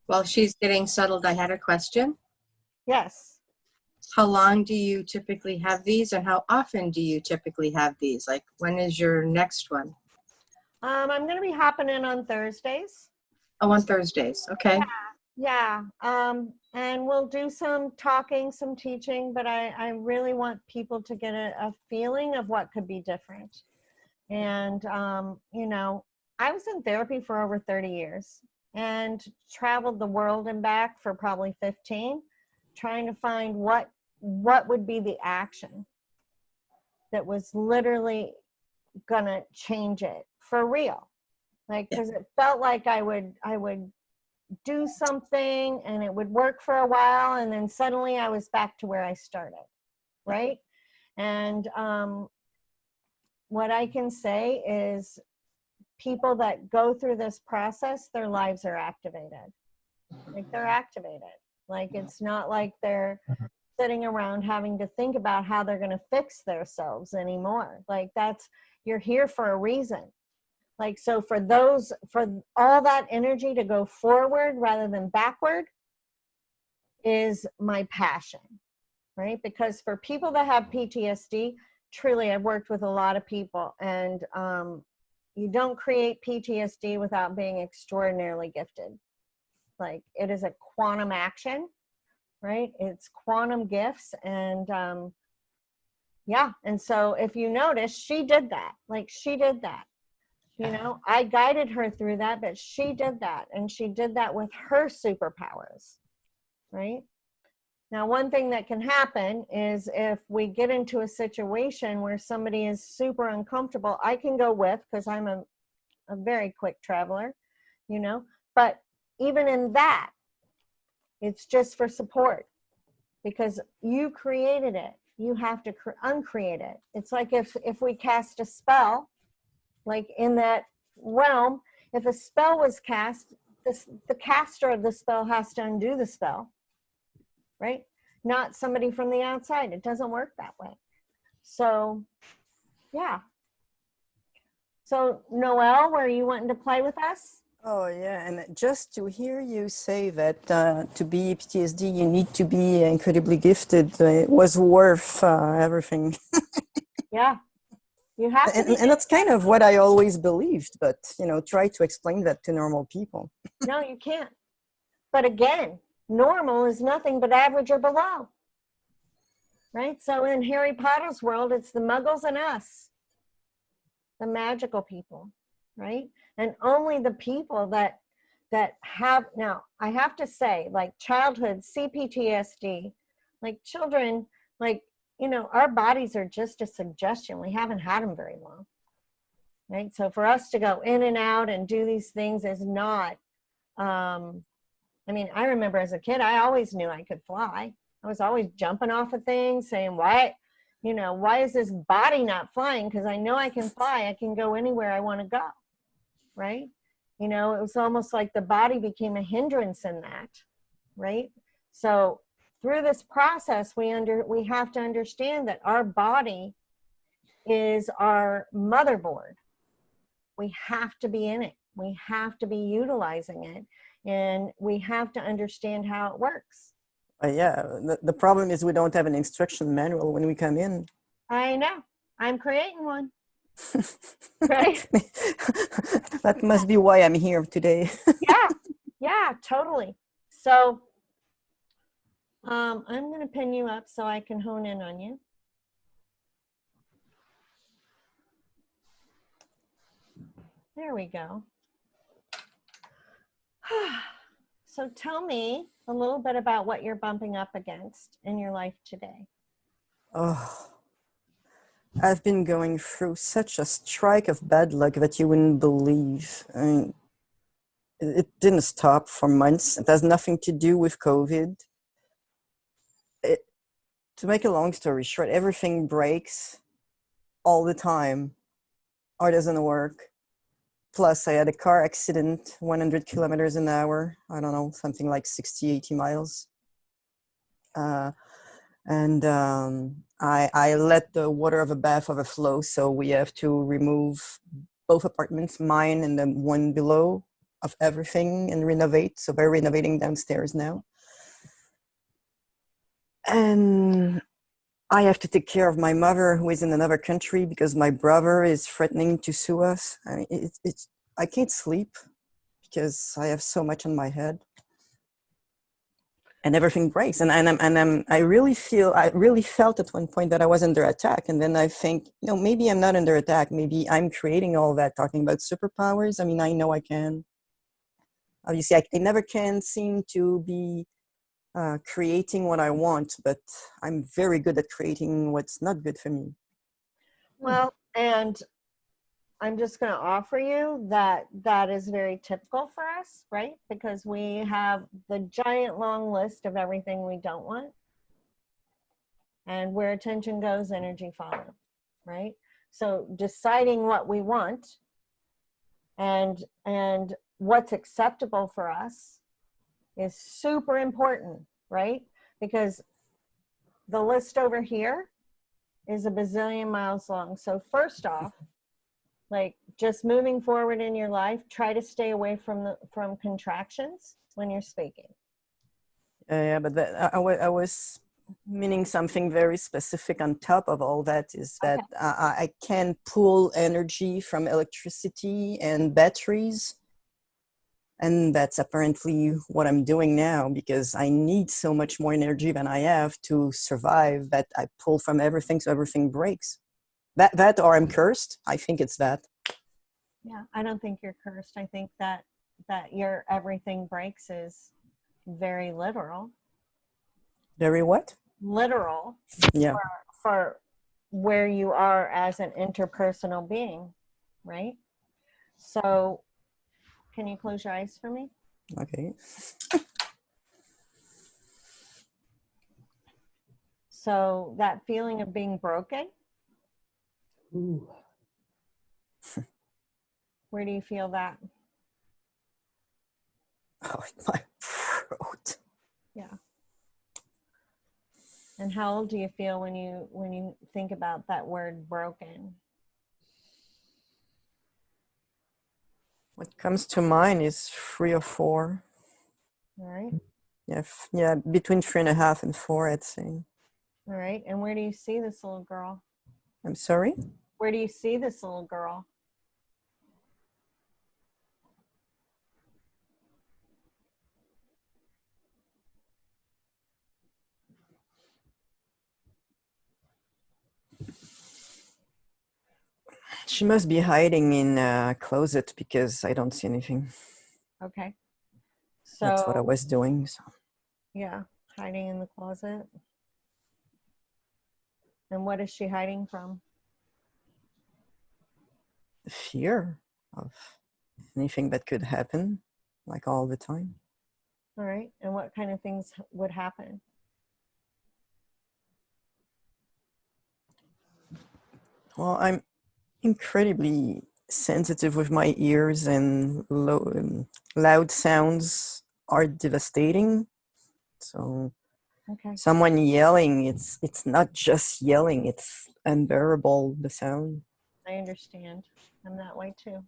While she's getting settled, I had a question. Yes. How long do you typically have these, or how often do you typically have these? Like, when is your next one? I'm going to be hopping in on Thursdays. Oh, on Thursdays. Okay. Yeah. And we'll do some talking, some teaching, but I really want people to get a feeling of what could be different. And, I was in therapy for over 30 years. and traveled the world and back for probably 15, trying to find what would be the action that was literally gonna change it for real. Like, because it felt like I would do something and it would work for a while, and then suddenly I was back to where I started, right? And what I can say is people that go through this process, their lives are activated. Like, they're activated. Like, it's not like they're sitting around having to think about how they're going to fix themselves anymore. Like, you're here for a reason. Like, so for all that energy to go forward rather than backward is my passion, right? Because for people that have PTSD, truly, I've worked with a lot of people, and you don't create PTSD without being extraordinarily gifted. Like, it is a quantum action, right? It's quantum gifts. And yeah, and so if you notice, she did that. Like, she did that. You know, I guided her through that, but she did that, and she did that with her superpowers, right? Now, one thing that can happen is if we get into a situation where somebody is super uncomfortable, I can go with, because I'm a very quick traveler, you know, but even in that, it's just for support, because you created it. You have to uncreate it. It's like if we cast a spell, like in that realm, if a spell was cast, the caster of the spell has to undo the spell, right? Not somebody from the outside. It doesn't work that way. So, yeah. So, Noelle, were you wanting to play with us? Oh yeah, and just to hear you say that to be PTSD, you need to be incredibly gifted. It was worth everything. Yeah. You have to be. And that's kind of what I always believed, but you know, try to explain that to normal people. No, you can't. But again, normal is nothing but average or below, right? So in Harry Potter's world, it's the muggles and us, the magical people, right? And only the people that have, now I have to say, like childhood CPTSD, like children, like, you know, our bodies are just a suggestion. We haven't had them very long, right? So for us to go in and out and do these things is not, I mean, I remember as a kid, I always knew I could fly. I was always jumping off of things saying, why, you know, why is this body not flying? Because I know I can fly. I can go anywhere I want to go, right? You know, it was almost like the body became a hindrance in that, right? So through this process, we have to understand that our body is our motherboard. We have to be in it. We have to be utilizing it. And we have to understand how it works. Yeah, the problem is we don't have an instruction manual when we come in. I know. I'm creating one. Right? That must be why I'm here today. Yeah, totally. So I'm going to pin you up so I can hone in on you. There we go. So tell me a little bit about what you're bumping up against in your life today. Oh, I've been going through such a strike of bad luck that you wouldn't believe. I mean, it didn't stop for months. It has nothing to do with COVID. To make a long story short, everything breaks all the time or doesn't work. Plus, I had a car accident, 100 kilometers an hour. I don't know, something like 60, 80 miles. I let the water of a bath overflow, so we have to remove both apartments, mine and the one below, of everything and renovate. So we're renovating downstairs now. And I have to take care of my mother who is in another country because my brother is threatening to sue us. I mean, I can't sleep because I have so much on my head. And everything breaks, and I really felt at one point that I was under attack, and then I think, you know, maybe I'm not under attack. Maybe I'm creating all that. Talking about superpowers, I mean, I know I can. obviously I never can seem to be creating what I want, but I'm very good at creating what's not good for me. Well, and I'm just going to offer you that that is very typical for us, right? Because we have the giant long list of everything we don't want. And where attention goes, energy follows, right? So deciding what we want and what's acceptable for us is super important, right? Because the list over here is a bazillion miles long. So first off, like just moving forward in your life, try to stay away from contractions when you're speaking. Yeah, but I was meaning something very specific on top of all that is that I can pull energy from electricity and batteries. And that's apparently what I'm doing now, because I need so much more energy than I have to survive, that I pull from everything, so everything breaks. That or I'm cursed. I think it's that. Yeah, I don't think you're cursed. I think that your everything breaks is very literal. Very what? Literal. Yeah. For where you are as an interpersonal being, right? So can you close your eyes for me? Okay. So that feeling of being broken, Ooh. where do you feel that? Oh, my throat. Yeah. And how old do you feel when you think about that word broken? What comes to mind is 3 or 4. All right. Yeah, yeah, between 3.5 and 4, I'd say. All right. And where do you see this little girl? I'm sorry? Where do you see this little girl? She must be hiding in a closet because I don't see anything. Okay. That's what I So was doing. So. yeah, hiding in the closet. And what is she hiding from? Fear of anything that could happen, like all the time. All right. And what kind of things would happen? Well, I'm incredibly sensitive with my ears, and loud sounds are devastating. So Okay. someone yelling, it's not just yelling, it's unbearable, the sound. I understand. I'm that way too.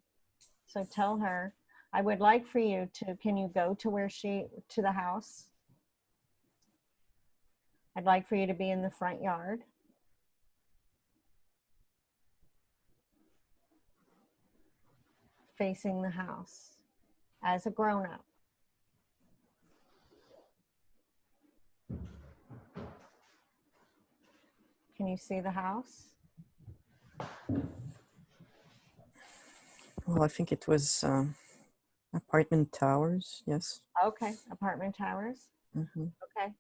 So tell her, I would like for you to, can you go to to the house? I'd like for you to be in the front yard. Facing the house as a grown-up. Can you see the house? Well, I think it was apartment towers, yes. Okay, apartment towers. Mm-hmm. Okay.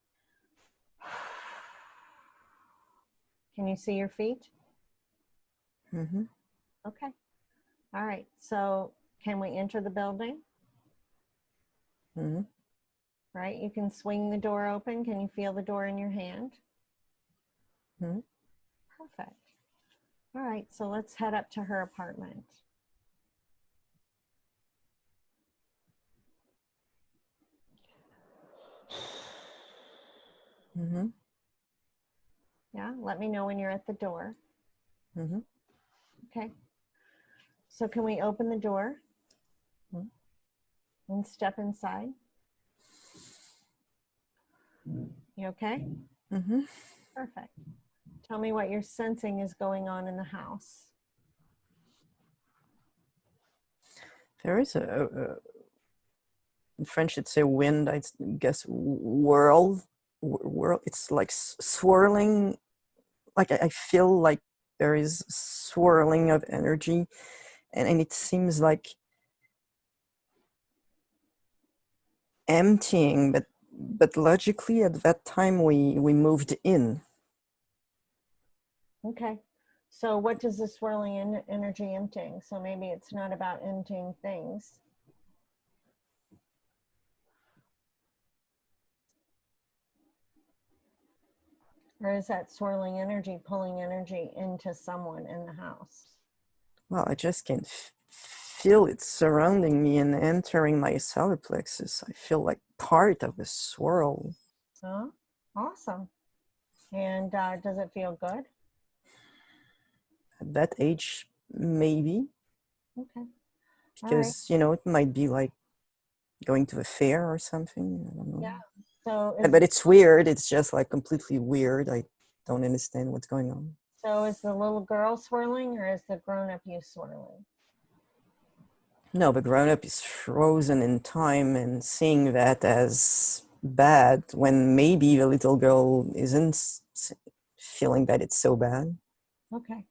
Can you see your feet? Mm-hmm. Okay. All right. So can we enter the building? Mm-hmm. Right. You can swing the door open. Can you feel the door in your hand? Mm-hmm. Perfect. All right. So let's head up to her apartment. Mm-hmm. Yeah. Let me know when you're at the door. Mm-hmm. Okay. So can we open the door and step inside? You okay? Mm-hmm. Perfect. Tell me what you're sensing is going on in the house. There is in French it's a wind, I guess, whirl. It's like swirling. Like I feel like there is swirling of energy, and it seems like emptying, but logically at that time we moved in. Okay. So what does the swirling energy emptying? So maybe it's not about emptying things. Or is that swirling energy pulling energy into someone in the house? Well, I just can feel it surrounding me and entering my solar plexus. I feel like part of the swirl. Oh, awesome. And does it feel good? At that age, maybe, Okay. because, you know, it might be like going to a fair or something. I don't know. Yeah. So But it's weird. It's just like completely weird. I don't understand what's going on. so is the little girl swirling or is the grown-up you swirling? No, the grown-up is frozen in time and seeing that as bad when maybe the little girl isn't feeling that it's so bad. Okay.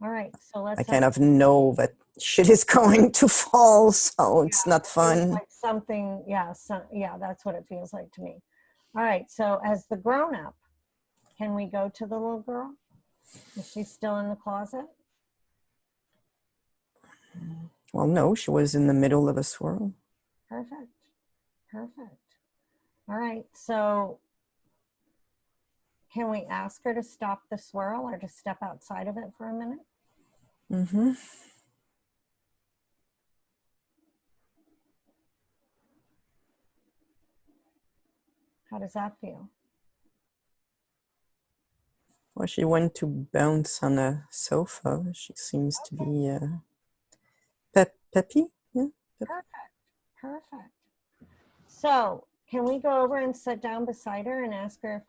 All right. So let's I kind of know that shit is going to fall, so it's not fun. like something, yeah, yeah, that's what it feels like to me. All right. So as the grown-up, can we go to the little girl? Is she still in the closet? Well, no, she was in the middle of a swirl. Perfect. Perfect. All right. So can we ask her to stop the swirl or to step outside of it for a minute? Mm-hmm. How does that feel? Well, she went to bounce on a sofa. She seems to be peppy. Yeah. Perfect. Perfect. So can we go over and sit down beside her and ask her if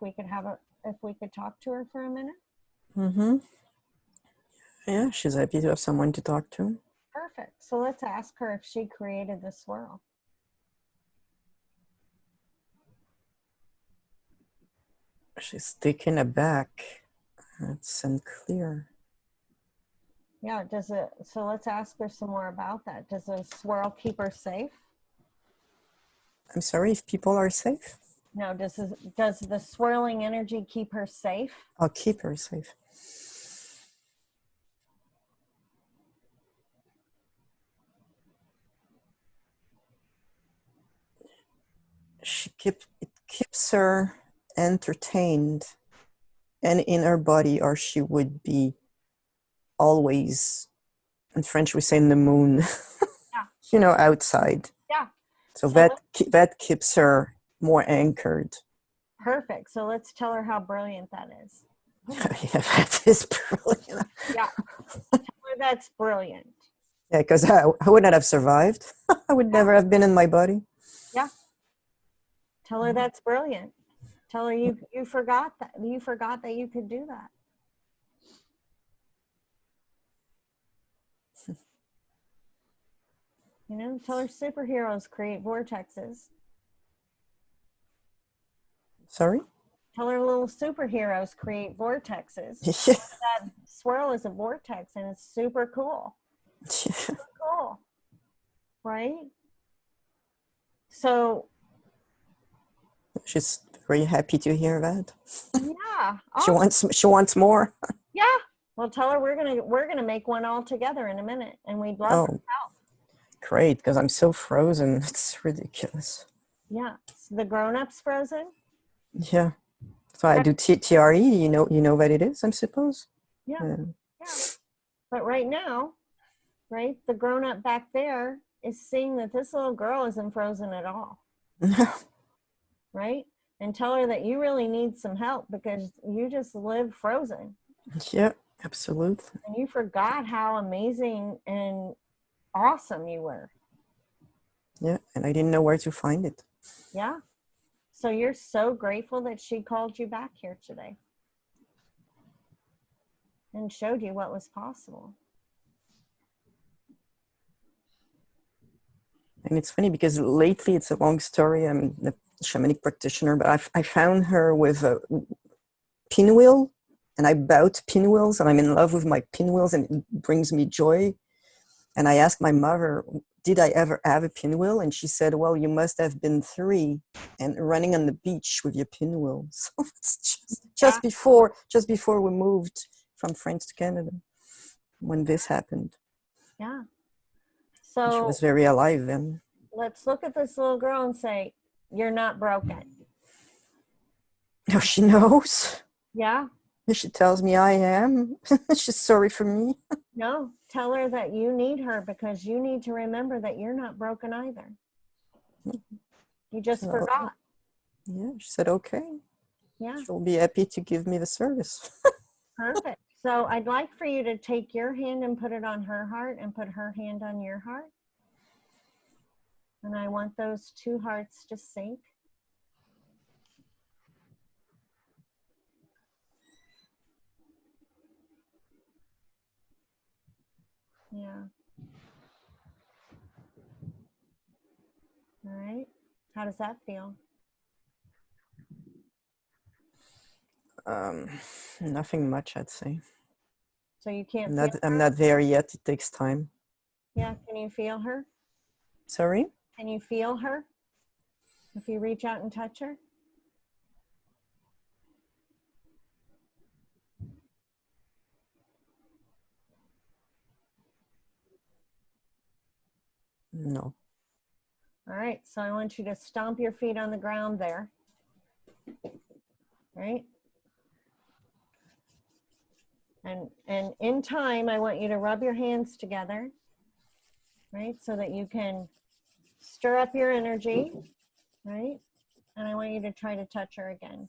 we could talk to her for a minute? Mm-hmm. Yeah, she's happy to have someone to talk to. Perfect. So let's ask her if she created the swirl. She's taken aback. It's unclear. Yeah, so let's ask her some more about that. Does the swirl keep her safe? I'm sorry, if people are safe? No, does the swirling energy keep her safe? I'll keep her safe. It keeps her entertained and in her body, or she would be always, in French we say in the moon, Yeah. you know, outside. Yeah. So that keeps her more anchored. Perfect. So let's tell her how brilliant that is. Yeah, that is brilliant. Yeah. Tell her that's brilliant. Yeah, because I would not have survived. I would never have been in my body. Yeah. Tell her that's brilliant. Tell her you forgot that you could do that. You know, tell her superheroes create vortexes. Sorry? Tell her little superheroes create vortexes. Yeah. That swirl is a vortex and it's super cool. Super cool. Right? So She's very happy to hear that. yeah. She wants more. Yeah. Well, tell her we're gonna make one all together in a minute, and we'd love her help. Great, because I'm so frozen. It's ridiculous. Yeah. So the grown-ups frozen. Yeah. So I do TRE. You know what it is, I suppose. Yeah. Yeah. But right now, right, the grown-up back there is seeing that this little girl isn't frozen at all. Right? And tell her that you really need some help because you just live frozen. Yeah, absolutely. And you forgot how amazing and awesome you were. Yeah, and I didn't know where to find it. Yeah. So you're so grateful that she called you back here today and showed you what was possible. And it's funny because lately, it's a long story. I'm a shamanic practitioner, but I found her with a pinwheel, and I bow to pinwheels, and I'm in love with my pinwheels, and it brings me joy. And I asked my mother, did I ever have a pinwheel? And she said, well, you must have been 3 and running on the beach with your pinwheel. So it's just before we moved from France to Canada when this happened. Yeah. She So was very alive then. let's look at this little girl and say, you're not broken. No, she knows. Yeah. She tells me I am. She's sorry for me. No, tell her that you need her because you need to remember that you're not broken either. You just So, forgot. yeah, she said, okay. Yeah, She'll be happy to give me the service. perfect. So I'd like for you to take your hand and put it on her heart and put her hand on your heart. And I want those 2 hearts to sync. Yeah. All right. How does that feel? Nothing much, I'd say. So you can't I'm feel not, her? I'm not there yet. It takes time. Yeah. Can you feel her? Sorry? Can you feel her if you reach out and touch her? No. All right. So I want you to stomp your feet on the ground there. Right? And in time, I want you to rub your hands together, right? So that you can stir up your energy, right? And I want you to try to touch her again.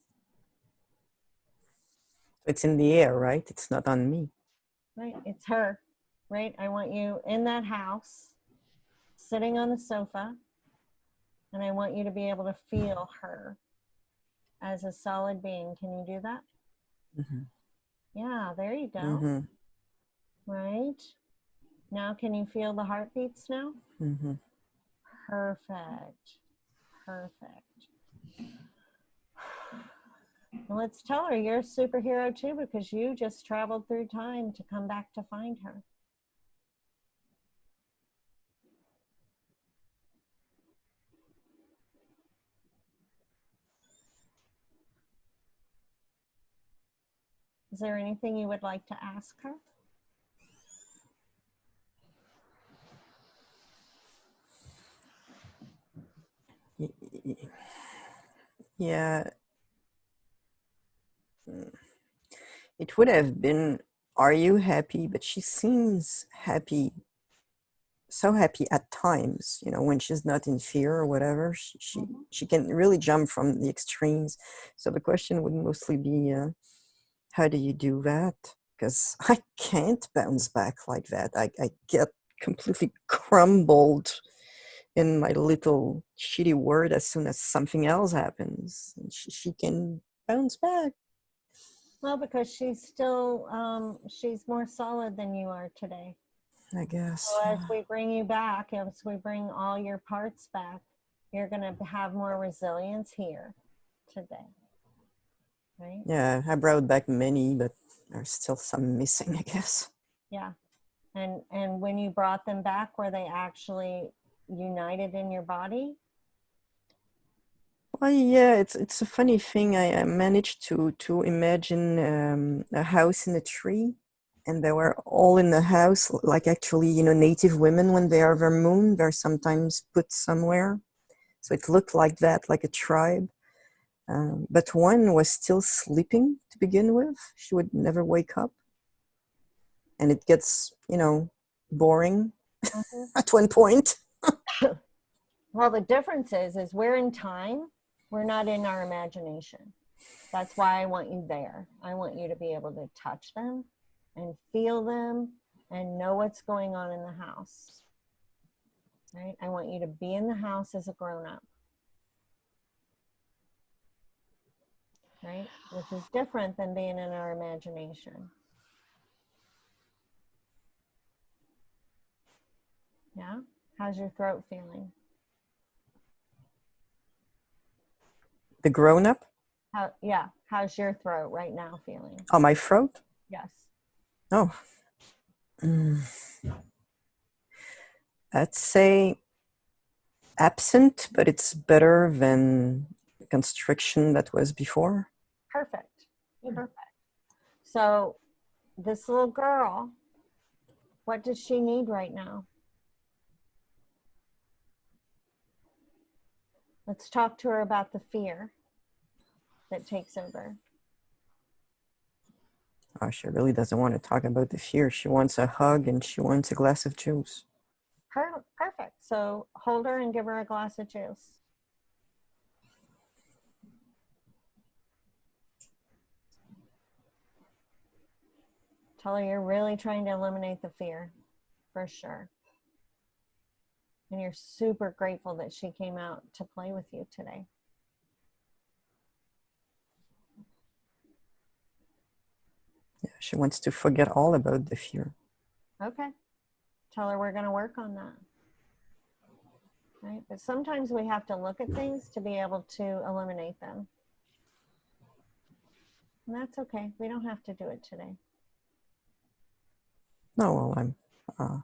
It's in the air, right? It's not on me. Right? It's her, right? I want you in that house, sitting on the sofa, and I want you to be able to feel her as a solid being. Can you do that? Mm-hmm. Yeah, there you go. Mm-hmm. Right? Now, can you feel the heartbeats now? Mm-hmm. Perfect. Perfect. Well, let's tell her you're a superhero too because you just traveled through time to come back to find her. Is there anything you would like to ask her? Yeah. It would have been, are you happy? But she seems happy, so happy at times, when she's not in fear or whatever. She can really jump from the extremes. So the question would mostly be, how do you do that? Because I can't bounce back like that. I get completely crumbled in my little shitty word as soon as something else happens. And she can bounce back. Well, because she's still, she's more solid than you are today. I guess. So as we bring you back, as we bring all your parts back, you're going to have more resilience here today. Right? Yeah, I brought back many, but there's still some missing, I guess. Yeah. And when you brought them back, were they actually united in your body? Well, yeah, it's a funny thing. I managed to imagine a house in a tree, and they were all in the house, like actually, Native women when they are vermoon, they're sometimes put somewhere. So it looked like that, like a tribe. But one was still sleeping to begin with. She would never wake up. And it gets, boring at one point. Well, the difference is we're in time. We're not in our imagination. That's why I want you there. I want you to be able to touch them and feel them and know what's going on in the house. Right? I want you to be in the house as a grown-up. Right? Which is different than being in our imagination. Yeah? How's your throat feeling? The grown-up? Yeah. How's your throat right now feeling? Oh, my throat? Yes. Oh. I'd say absent, but it's better than the constriction that was before. Perfect. Perfect. So this little girl, what does she need right now? Let's talk to her about the fear that takes over. Oh, she really doesn't want to talk about the fear. She wants a hug and she wants a glass of juice. Perfect. So hold her and give her a glass of juice. Tell her you're really trying to eliminate the fear, for sure. And you're super grateful that she came out to play with you today. Yeah, she wants to forget all about the fear. Okay. Tell her we're going to work on that. Right? But sometimes we have to look at things to be able to eliminate them. And that's okay. We don't have to do it today. No, well, I'm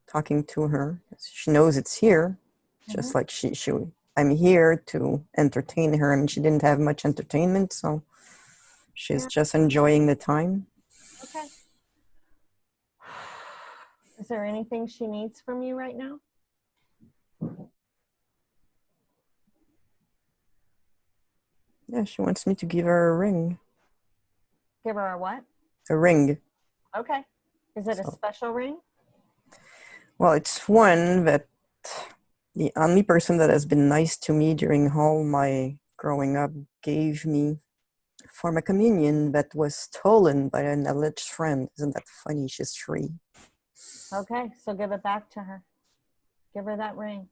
talking to her. She knows it's here, just like I'm here to entertain her. I mean, she didn't have much entertainment, so she's just enjoying the time. Okay. Is there anything she needs from you right now? Yeah, she wants me to give her a ring. Give her a what? A ring. Okay. Is it a So- special ring? Well, it's one that the only person that has been nice to me during all my growing up gave me for my communion that was stolen by an alleged friend. Isn't that funny? She's Cherie. Okay, so give it back to her. Give her that ring.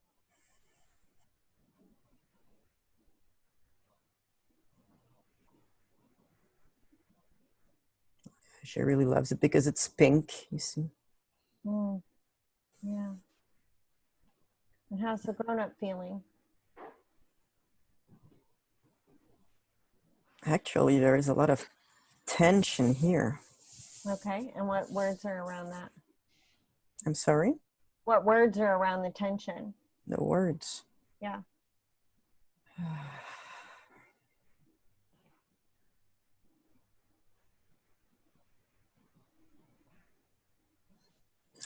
She really loves it because it's pink, you see. Yeah. And how's the grown-up feeling? Actually, there is a lot of tension here. Okay, and what words are around that? I'm sorry? What words are around the tension? No words. Yeah.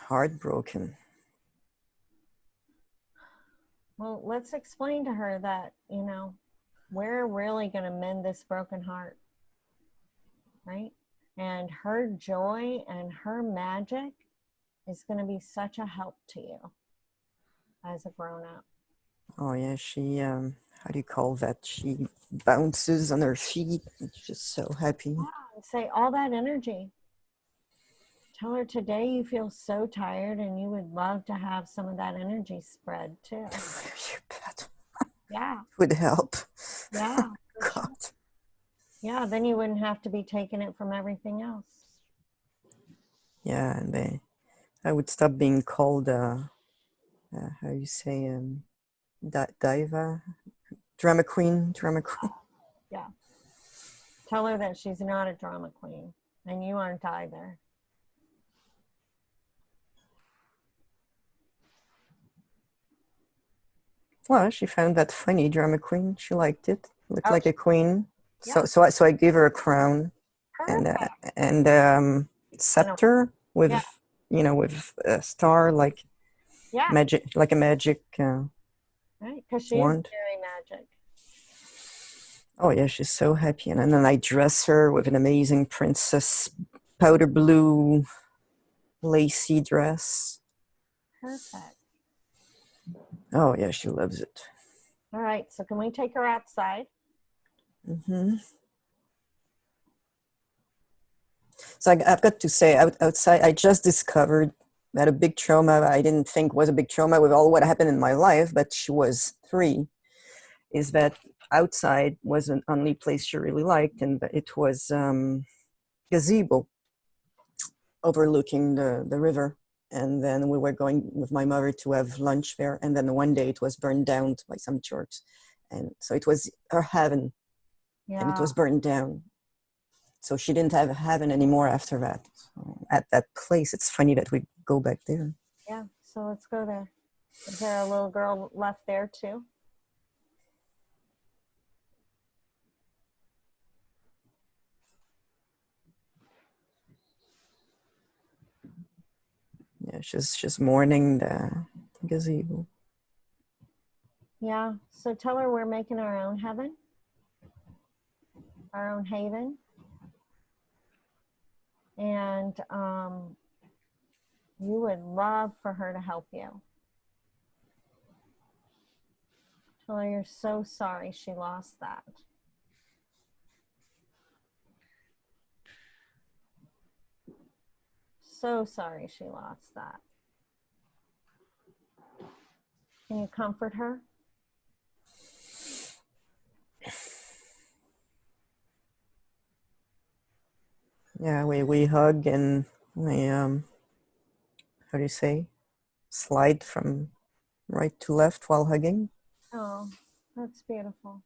Heartbroken. Well, let's explain to her that, you know, we're really going to mend this broken heart, right? And her joy and her magic is going to be such a help to you as a grown-up. Oh yeah, she how do you call that? She bounces on her feet. She's just so happy. And say all that energy. Tell her today you feel so tired and you would love to have some of that energy spread too. You bet. Yeah. Would help. Yeah. for sure. God. Yeah, then you wouldn't have to be taking it from everything else. Yeah, and I would stop being called how you say diva, drama queen. Yeah. Tell her that she's not a drama queen and you aren't either. Well, she found that funny, drama queen. She liked it. Looked like a queen. Yeah. So I gave her a crown Perfect. and scepter with with a star like Yeah. magic, like a magic Right, because she is wand. very magic. Oh yeah, she's so happy. And then I dress her with an amazing princess powder blue lacy dress. Perfect. Oh yeah, she loves it. All right, so can we take her outside? Mm-hmm. So I've got to say, outside, I just discovered that a big trauma I didn't think was a big trauma with all what happened in my life, but she was 3, is that outside was an only place she really liked, and it was gazebo overlooking the river. And then we were going with my mother to have lunch there, and then one day it was burned down by some Turks. And so it was her heaven, and it was burned down. So she didn't have heaven anymore after that. So at that place, it's funny that we go back there. Yeah. So let's go there. Is there a little girl left there too? Yeah, she's mourning the gazebo. Yeah. So tell her we're making our own heaven, our own haven. And you would love for her to help you. Tell her you're so sorry she lost that. So sorry she lost that. Can you comfort her? Yeah, we hug and we how do you say, slide from right to left while hugging. Oh, that's beautiful.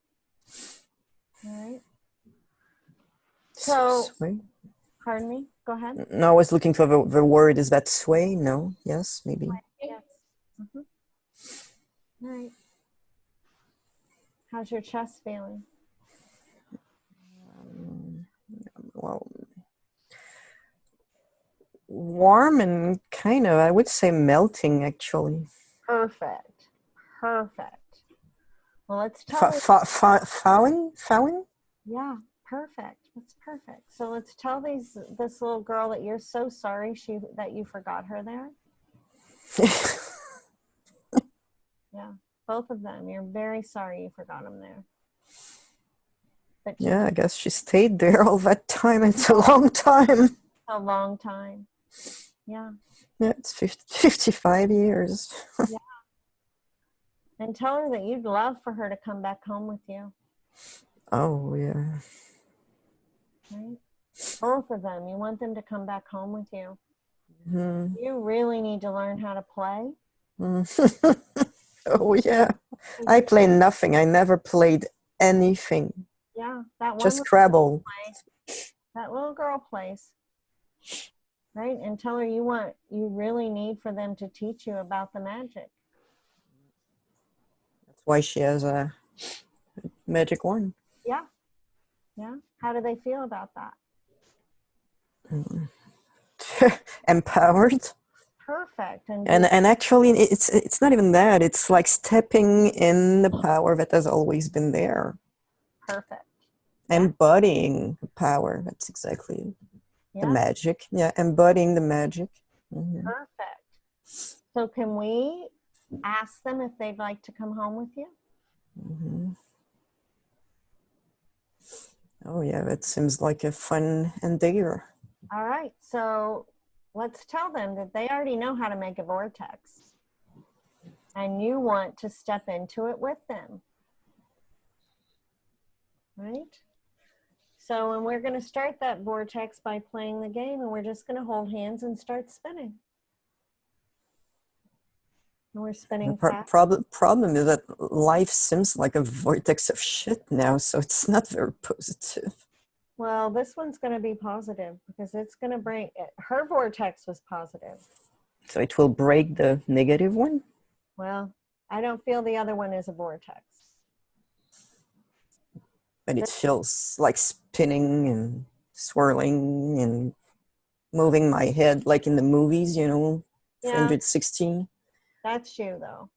All right. So, Sway. pardon me, go ahead. No, I was looking for the word. Is that sway? No. Yes, maybe. Yes. All right. How's your chest feeling? Well, warm and kind of, I would say, melting actually. Perfect. Perfect. Well, let's tell her. Fowen? Yeah, perfect. That's perfect. So let's tell this little girl that you're so sorry that you forgot her there. Yeah, both of them. You're very sorry you forgot them there. But Yeah, I guess she stayed there all that time. It's a long time. a long time. Yeah. Yeah, it's 55 years. Yeah. And tell her that you'd love for her to come back home with you. Oh, yeah. Right? Both of them. You want them to come back home with you. Mm-hmm. You really need to learn how to play. Oh, yeah. I play nothing. I never played anything. Yeah, that one Just Scrabble. that little girl plays. Right? And tell her you really need for them to teach you about the magic. That's why she has a magic wand. Yeah. Yeah. How do they feel about that? Empowered. Perfect. And actually, it's not even that. It's like stepping in the power that has always been there. Perfect. Embodying power. That's exactly the magic. Yeah, embodying the magic. Mm-hmm. Perfect. So can we ask them if they'd like to come home with you? Mm-hmm. Oh yeah, that seems like a fun endeavor. All right. So let's tell them that they already know how to make a vortex. And you want to step into it with them. Right? So, and we're going to start that vortex by playing the game, and we're just going to hold hands and start spinning. And we're spinning fast. Problem is that life seems like a vortex of shit now, so it's not very positive. Well, this one's going to be positive because it's going to bring, her vortex was positive. So it will break the negative one? Well, I don't feel the other one is a vortex. But it feels like spinning and swirling and moving my head like in the movies, you know, Yeah. 360. That's you, though.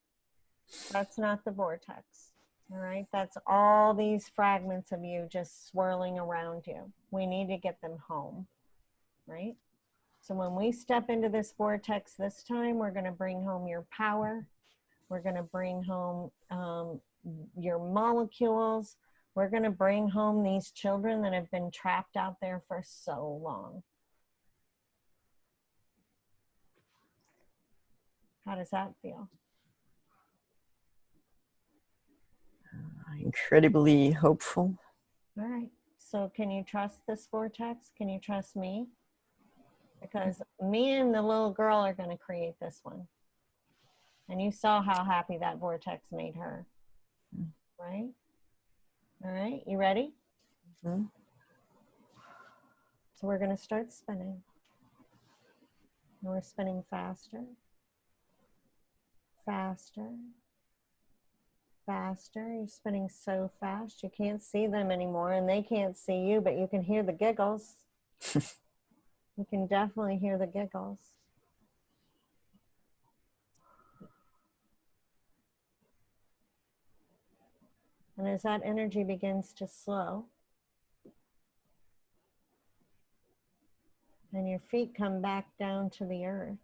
That's not the vortex. All right? That's all these fragments of you just swirling around you. We need to get them home, right? So when we step into this vortex this time, we're going to bring home your power. We're going to bring home your molecules. We're going to bring home these children that have been trapped out there for so long. How does that feel? Incredibly hopeful. All right. So can you trust this vortex? Can you trust me? Because me and the little girl are going to create this one. And you saw how happy that vortex made her. Right? All right. You ready? Mm-hmm. So we're going to start spinning. And we're spinning faster Faster. Faster. You're spinning so fast. You can't see them anymore, and they can't see you, but you can hear the giggles. You can definitely hear the giggles. And as that energy begins to slow, and your feet come back down to the earth,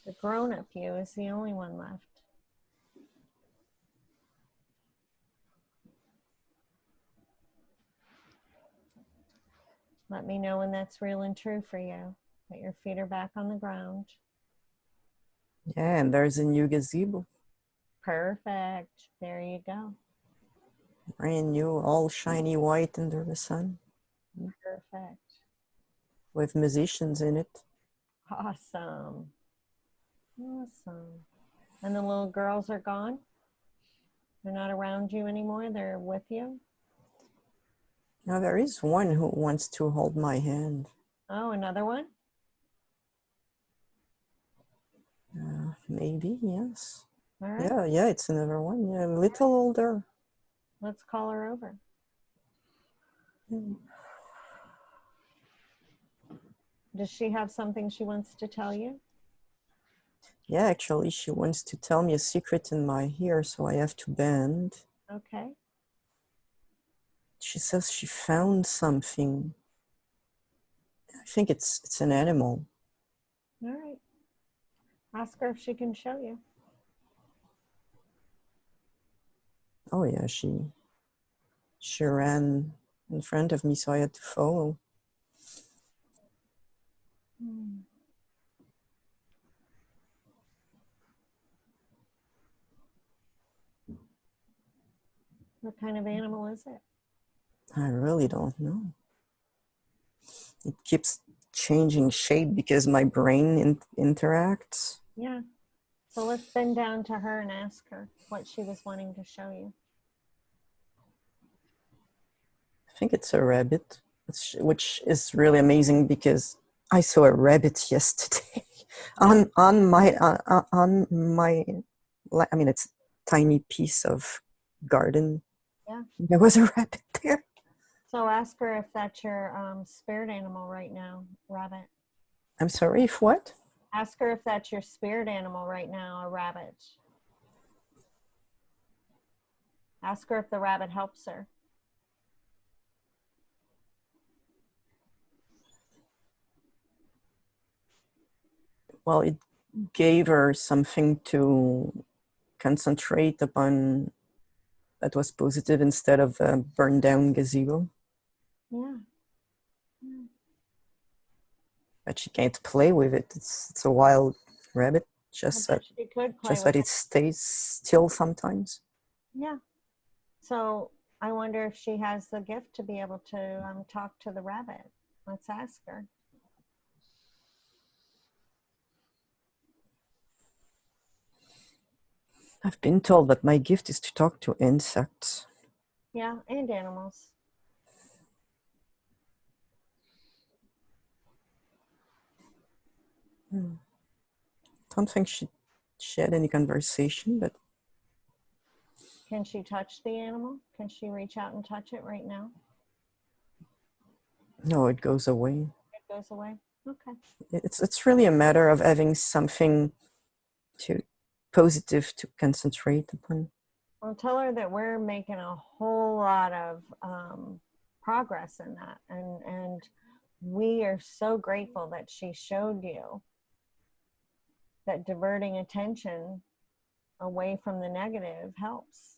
the grown-up you is the only one left. Let me know when that's real and true for you, that your feet are back on the ground. Yeah, and there's a new gazebo. Perfect. There you go. Brand new, all shiny white under the sun, Perfect. with musicians in it. Awesome. Awesome. And the little girls are gone? They're not around you anymore? They're with you? Now there is one who wants to hold my hand. Oh, another one? Maybe, yes. All right. Yeah, it's another one. Yeah, a little older. Let's call her over. Does she have something she wants to tell you? Yeah, actually, she wants to tell me a secret in my ear, so I have to bend. Okay. She says she found something. I think it's an animal. All right. Ask her if she can show you. Oh yeah, she ran in front of me, so I had to follow. What kind of animal is it? I really don't know. It keeps changing shape because my brain interacts. Yeah. So let's bend down to her and ask her what she was wanting to show you. I think it's a rabbit, which is really amazing because I saw a rabbit yesterday on my I mean, it's a tiny piece of garden. Yeah. There was a rabbit there. So ask her if that's your spirit animal right now, rabbit. I'm sorry, if what? Ask her if that's your spirit animal right now, a rabbit. Ask her if the rabbit helps her. Well, it gave her something to concentrate upon that was positive instead of a burned down gazebo. Yeah. But she can't play with it. It's a wild rabbit, just I bet she could play that with it stays still sometimes. Yeah. So I wonder if she has the gift to be able to talk to the rabbit. Let's ask her. I've been told that my gift is to talk to insects. Yeah, and animals. Don't think she had any conversation, but Can she touch the animal? Can she reach out and touch it right now? no, it goes away. It goes away? Okay. It's really a matter of having something positive to concentrate upon. Well, tell her that we're making a whole lot of progress in that. And we are so grateful that she showed you that diverting attention away from the negative helps.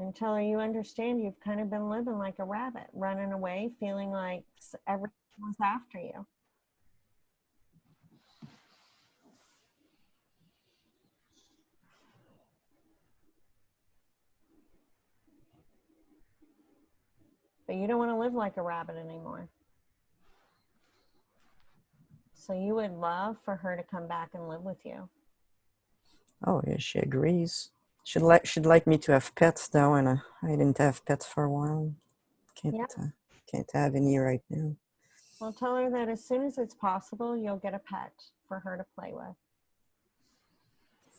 And tell her you understand you've kind of been living like a rabbit, running away, feeling like everyone's after you. But you don't want to live like a rabbit anymore. So you would love for her to come back and live with you. Oh yeah, she agrees. She'd like me to have pets though, and I didn't have pets for a while. Can't have any right now. Well, tell her that as soon as it's possible, you'll get a pet for her to play with.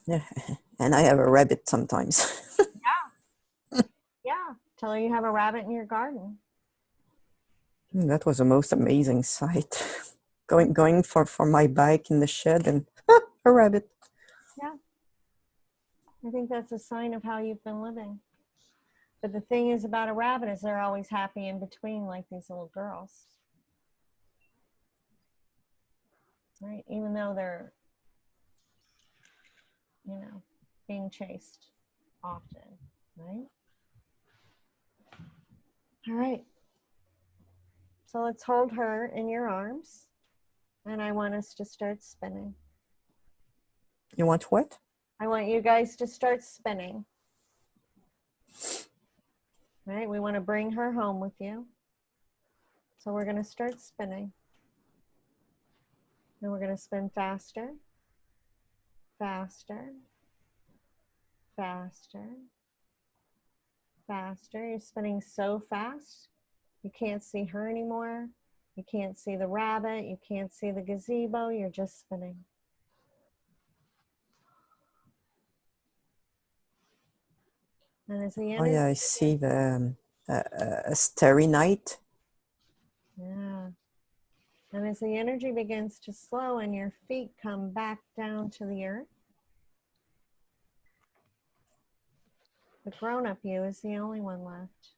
Yeah, and I have a rabbit sometimes. Yeah, tell her you have a rabbit in your garden. That was the most amazing sight. Going for my bike in the shed and a rabbit. Yeah. I think that's a sign of how you've been living. But the thing is about a rabbit is they're always happy in between, like these little girls. Right? Even though they're, you know, being chased often, right? All right. So let's hold her in your arms. And I want us to start spinning. You want what? I want you guys to start spinning. Right? We want to bring her home with you. So we're going to start spinning. And we're going to spin faster, faster, faster, faster. You're spinning so fast, you can't see her anymore. You can't see the rabbit. You can't see the gazebo. You're just spinning. And as the Oh energy, yeah, I see the a starry night. yeah. And as the energy begins to slow and your feet come back down to the earth, the grown-up you is the only one left.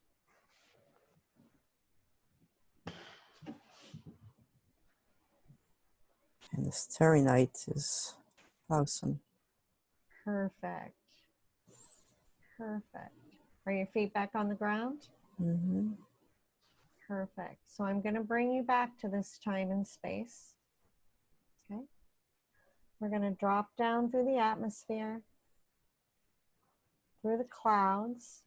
And the starry night is awesome. Perfect. Perfect. Are your feet back on the ground? Mm-hmm. Perfect. So I'm going to bring you back to this time and space. Okay. We're going to drop down through the atmosphere, through the clouds,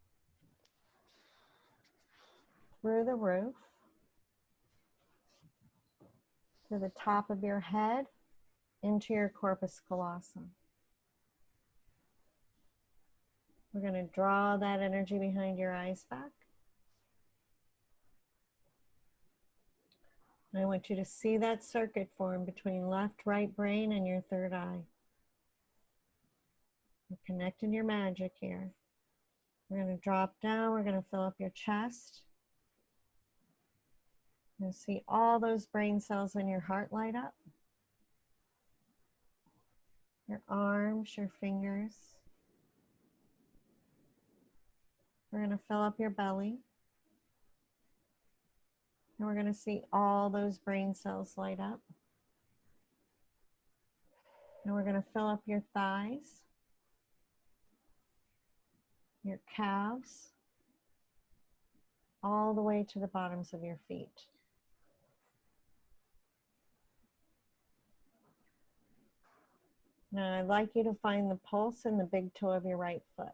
through the roof, to the top of your head, into your corpus callosum. We're going to draw that energy behind your eyes back. And I want you to see that circuit form between left, right brain and your third eye. We're connecting your magic here. We're going to drop down. We're going to fill up your chest. You'll see all those brain cells in your heart light up. Your arms, your fingers. We're going to fill up your belly. And we're going to see all those brain cells light up. And we're going to fill up your thighs, your calves, all the way to the bottoms of your feet. Now I'd like you to find the pulse in the big toe of your right foot.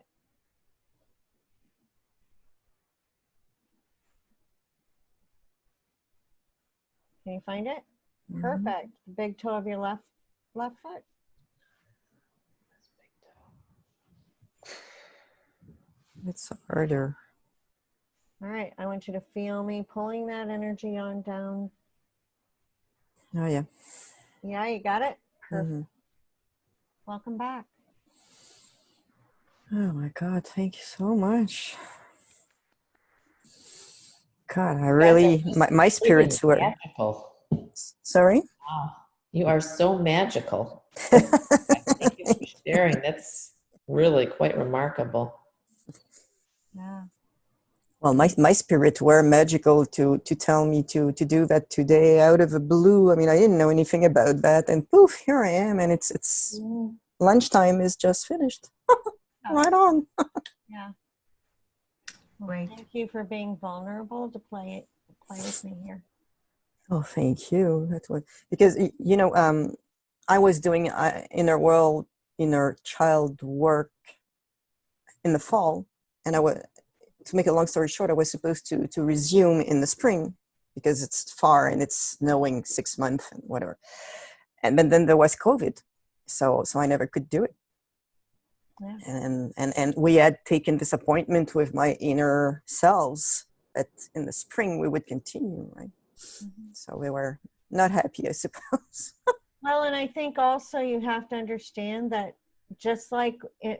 Can you find it? Mm-hmm. Perfect. The big toe of your left foot. It's harder. All right, I want you to feel me pulling that energy on down. Oh yeah. Yeah, you got it? Perfect. Mm-hmm. Welcome back. Oh my God, thank you so much. God, I really, my spirits were, magical. sorry? Wow. You are so magical. Thank you for sharing. That's really quite remarkable. Yeah. Well, my spirit were magical to tell me to do that today out of the blue. I mean, I didn't know anything about that, and poof, here I am, and it's lunchtime is just finished. Right on. Yeah. Well, Great. thank you for being vulnerable to play with me here. Oh, thank you. That's what, because you know, I was doing inner child work in the fall, and I was, to make a long story short, I was supposed to resume in the spring because it's far and it's snowing 6 months and whatever. And then there was COVID, so I never could do it. Yeah. And we had taken this appointment with my inner selves that in the spring we would continue, right? So we were not happy, I suppose. Well, and I think also you have to understand that just like in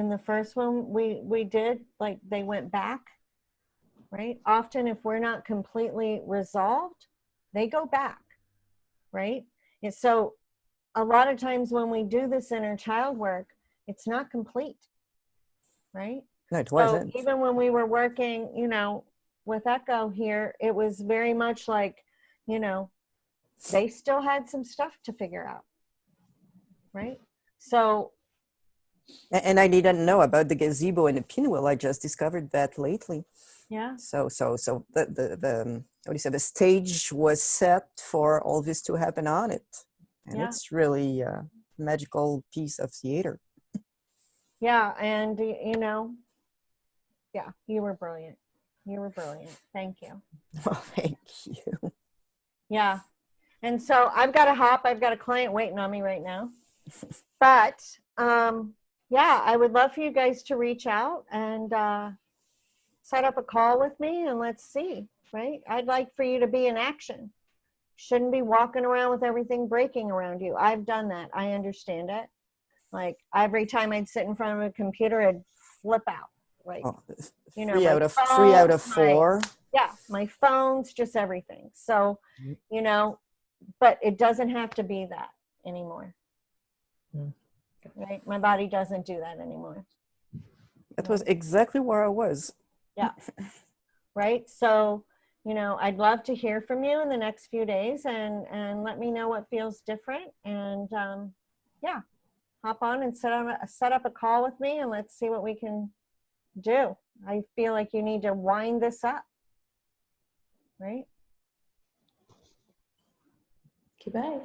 the first one we did, like they went back, right? Often if we're not completely resolved, they go back, right? And so a lot of times when we do this inner child work, it's not complete, right? No, it So wasn't. even when we were working, you know, with Echo here, it was very much like, you know, they still had some stuff to figure out, right? So And I didn't know about the gazebo and the pinwheel. I just discovered that lately. yeah, So the what do you say? The stage was set for all this to happen on it, and Yeah. it's really a magical piece of theater. yeah, and you know, yeah, you were brilliant. You were brilliant. Thank you. Well, thank you. Yeah. And so I've got to hop. I've got a client waiting on me right now. But yeah, I would love for you guys to reach out and set up a call with me and let's see, right? I'd like for you to be in action. Shouldn't be walking around with everything breaking around you. I've done that. I understand it. Like every time I'd sit in front of a computer, I'd flip out. Like, Oh, you know, three my out of phone, 4. yeah, my phone's just everything. So, you know, but it doesn't have to be that anymore. Right? My body doesn't do that anymore. That was exactly where I was. Yeah. Right? So, you know, I'd love to hear from you in the next few days and let me know what feels different. And yeah, hop on and set up a call with me and let's see what we can do. I feel like you need to wind this up. Right? Goodbye.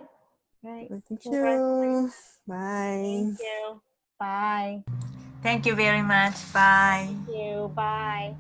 Right. Thank Congratulations. you. Bye. Thank you. Bye. Thank you very much. Bye. Thank you. Bye.